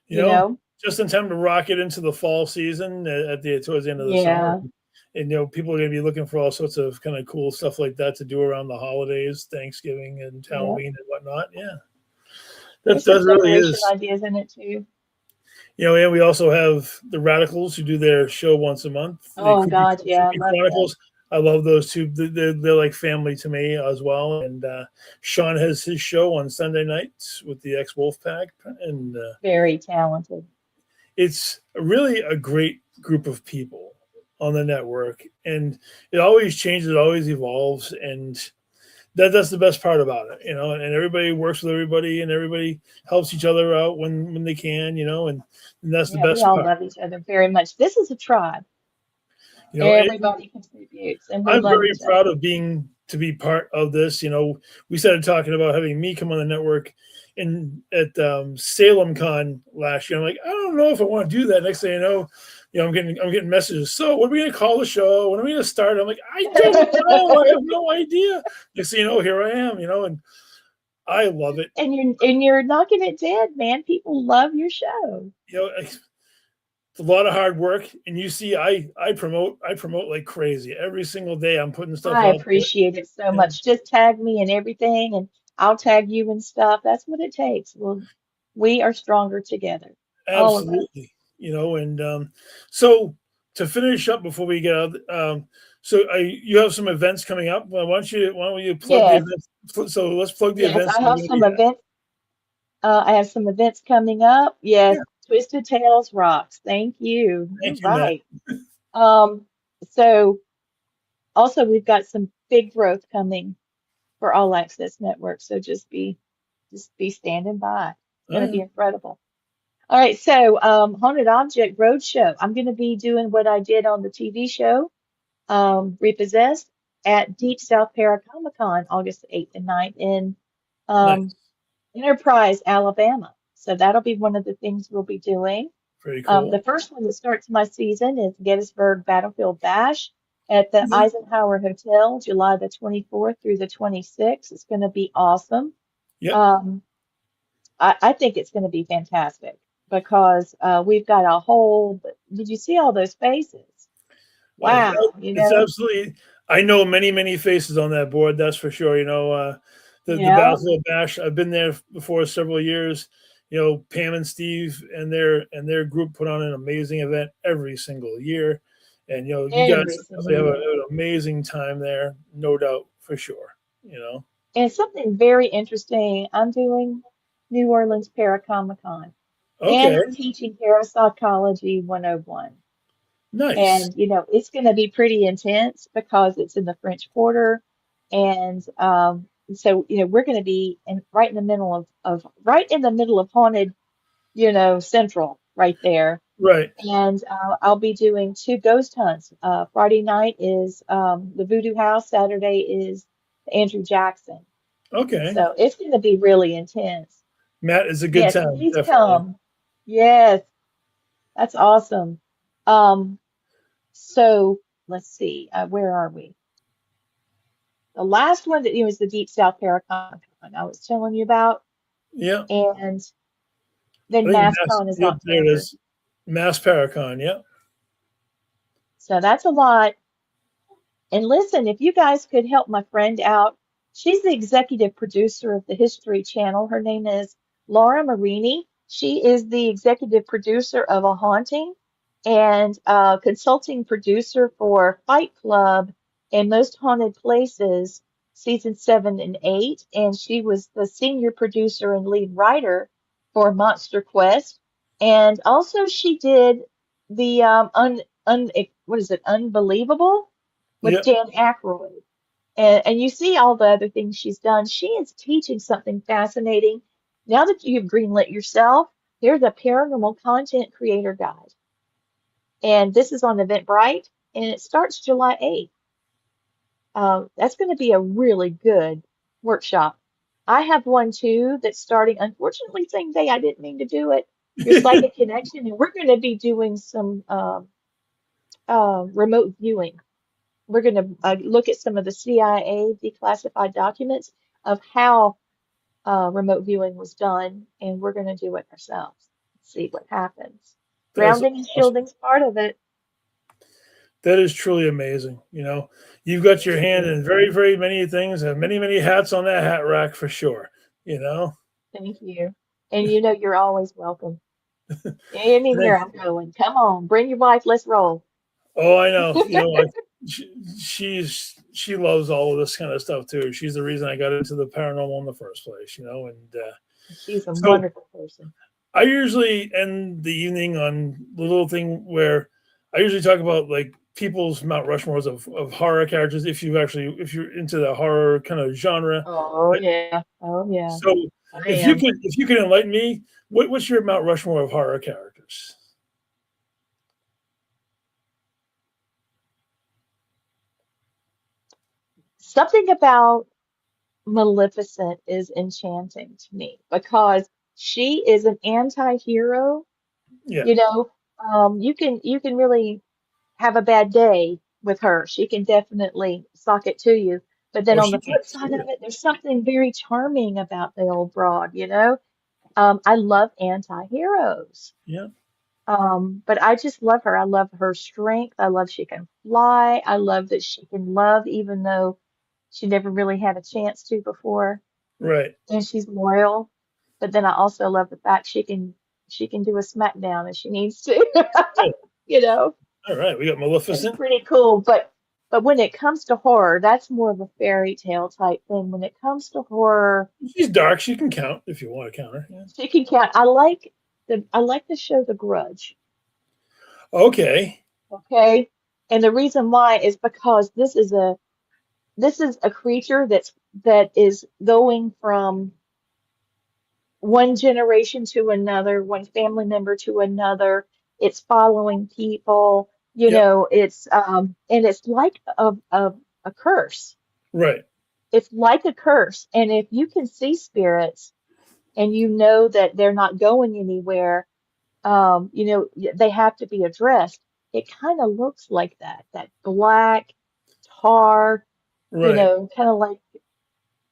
You you know, know? just in time to rock it into the fall season at the towards the end of the summer. Yeah, And people are going to be looking for all sorts of kind of cool stuff like that to do around the holidays, Thanksgiving and yeah. Halloween and whatnot. Yeah, There's some that really decoration is. ideas in it too. And we also have the Radicals who do their show once a month. The Oh God, yeah, I Creepy love them. Chronicles. I love those two. They're like family to me as well. And Sean has his show on Sunday nights with the ex Wolfpack, and Very talented. it's really a great group of people on the network, and it always changes, it always evolves, and that's the best part about it, and everybody works with everybody, and everybody helps each other out when they can, and that's the Yeah, we best all part. love each other very much. This is a tribe. And Everybody contributes, and we I'm love very each proud other. of to be part of this. We started talking about having me come on the network at Salem Con last year. I'm like, I don't know if I want to do that. Next thing I'm getting messages. So what are we gonna call the show? When are we gonna start? I'm like, I don't know. I have no idea. Next thing you know, here I am. And I love it. And you're knocking it dead, man. People love your show. It's a lot of hard work, and you see, I promote like crazy every single day. I'm putting stuff I out there. appreciate it so You know, much. Just tag me and everything, and I'll tag you and stuff. That's what it takes. Well, we are stronger together, all of us. Absolutely. And so to finish up before we get out, you have some events coming up. Well, why don't you plug the Yes, events? So let's plug the yes. events I that you're have going to some be at. events. I have some events coming up. Yes, Yeah. Twisted Tales rocks. Thank you. You're Thank you, Matt. right. Um, so also we've got some big growth coming for All Access Network. So just be standing by. It's going to be Uh, incredible. All right, so Haunted Object Roadshow. I'm going to be doing what I did on the TV show, Repossessed, at Deep South Paracomic-Con, August 8th and 9th in um, nice. Enterprise, Alabama. So that'll be one of the things we'll be doing. Very cool. The first one that starts my season is Gettysburg Battlefield Bash at the Mhm. Eisenhower Hotel, July the 24th through the 26th. It's going to be awesome. Yep. Um, I think it's going to be fantastic because we've got a whole. Did you see all those faces? Oh, Wow, it's absolutely. I know many, many faces on that board. That's for sure. The yeah, Battlefield Bash. I've been there before several years. Pam and Steve and their group put on an amazing event every single year, and you guys every single definitely have year. an amazing time there, no doubt for sure. And something very interesting. I'm doing New Orleans Paracomic-Con, and Okay, I'm teaching Parapsychology 101. nice. And it's going to be pretty intense because it's in the French Quarter, and so we're going to be right in the middle of haunted, Central right there. Right. And I'll be doing two ghost hunts. Friday night is the Voodoo House. Saturday is Andrew Jackson. Okay. So it's going to be really intense. Matt is a good Yes, time, please definitely. come. Yes, that's awesome. Um, so let's see, where are we? The last one that was the Deep South Paracon I was telling you about, Yeah. and I then think Mass. MassCon is Yep. There it October. is. Mass Paracon. Yep. So that's a lot. And listen, if you guys could help my friend out, she's the executive producer of the History Channel. Her name is Laura Marini. She is the executive producer of A Haunting and consulting producer for Fight Club and Most Haunted Places, season 7 and 8. And she was the senior producer and lead writer for Monster Quest. And also, she did the what is it, Unbelievable with Yep. Dan Aykroyd. And you see all the other things she's done. She is teaching something fascinating. Now that you've greenlit yourself, here's a paranormal content creator guide. And this is on Eventbrite, and it starts July 8th. That's going to be a really good workshop. I have one too that's starting, unfortunately, same day. I didn't mean to do it. Your psychic connection, and we're going to be doing some remote viewing. We're going to look at some of the CIA declassified documents of how remote viewing was done, and we're going to do it ourselves. See what happens. That's Grounding and awesome. shielding's part of it. That is truly amazing. You've got your hand in very, very many things, and many, many hats on that hat rack for sure. You know. Thank you. And you know you're always welcome. Anywhere I'm going, come on, bring your wife. Let's roll. Oh, I know. She loves all of this kind of stuff too. She's the reason I got into the paranormal in the first place. And She's a so wonderful person. I usually end the evening on the little thing where I usually talk about like people's Mount Rushmores of horror characters. If you're into the horror kind of genre. Oh yeah. Oh yeah. So I if am. you could enlighten me, what's your Mount Rushmore of horror characters? Something about Maleficent is enchanting to me because she is an anti-hero. Yeah. You know, you can really have a bad day with her. She can definitely sock it to you. But then Oh, on she the can. flip side of it, there's something very charming about the old broad, you know? I love anti-heroes. Yeah. But I just love her. I love her strength. I love she can fly. I love that she can love even though she never really had a chance to before. Right. And she's loyal. But then I also love the fact she can do a smackdown if she needs to. Good. You know? All right. We got It's Maleficent. pretty cool, but when it comes to horror, that's more of a fairy tale type thing. When it comes to horror, She's dark. She can count if you want to count her. Yeah. she can count. I like the show The Grudge, Okay. okay? And the reason why is because this is a creature that is going from one generation to another, one family member to another. It's following people, Yep. and it's like a curse. Right. It's like a curse. And if you can see spirits and you know that they're not going anywhere, they have to be addressed. It kind of looks like that black tar, Right. kind of like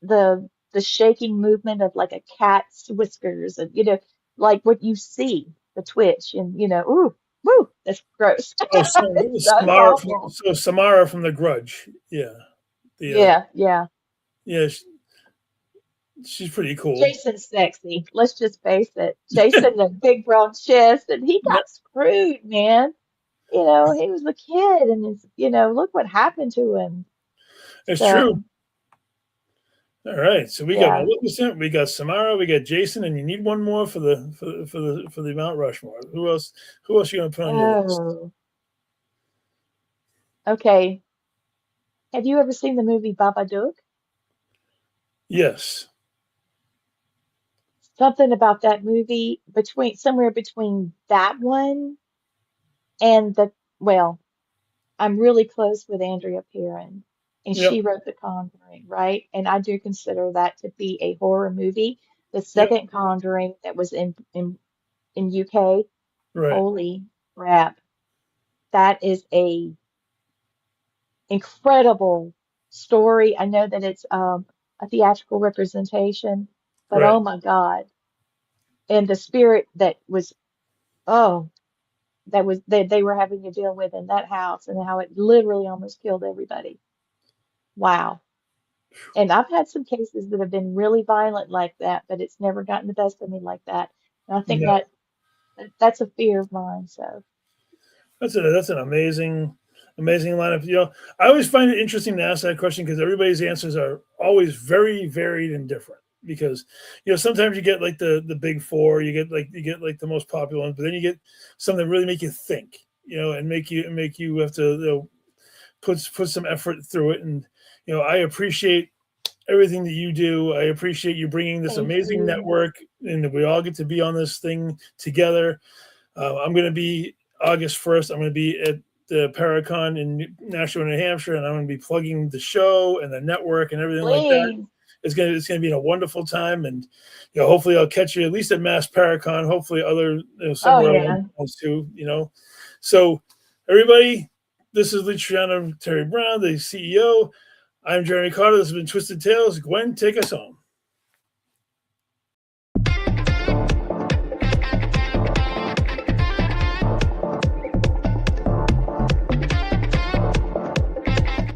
the shaking movement of like a cat's whiskers, and like what you see, the twitch, and ooh, woo, that's gross. Oh, That's awful. Samara from The Grudge. Yeah. The Yeah, yeah. yeah, she's pretty cool. Jason's sexy. Let's just face it. Jason, the big broad chest, and he Yep. got screwed, man. He was a kid, and look what happened to him. It's true. So, All right. So we got yeah. Maleficent, we got Samara, we got Jason, and you need one more for the Mount Rushmore. Who else? Who else you gonna put on your list? Oh, okay. Have you ever seen the movie Babadook? Yes. Something about that movie somewhere between that one and well, I'm really close with Andrea Perrin, and Yep. she wrote The Conjuring, right? And I do consider that to be a horror movie. The Yep. second Conjuring that was in UK, Right. holy crap, that is a incredible story. I know that it's a theatrical representation, but Right. oh my God. And the spirit oh, they were having to deal with in that house, and how it literally almost killed everybody. Wow. And I've had some cases that have been really violent like that, but it's never gotten the best of me like that. And I think No. that's a fear of mine. So, That's an amazing lineup. I always find it interesting to ask that question because everybody's answers are always very varied and different. Because sometimes you get like the big four, you get the most popular ones, but then you get some that really make you think, and make you have to put some effort through it. And I appreciate everything that you do. I appreciate you bringing this thank amazing you. network, and that we all get to be on this thing together. I'm going to be August 1st. I'm going to be at the Paracon in Nashua, New Hampshire, and I'm going to be plugging the show and the network and everything like that. Please. it's gonna be a wonderful time, and hopefully I'll catch you at least at Mass Paracon. Hopefully other Oh somewhere yeah. along those too. So everybody, this is Leitreanna Terry Brown, the CEO. I'm Jeremy Cotter. This has been Twisted Tales. Gwen, take us home.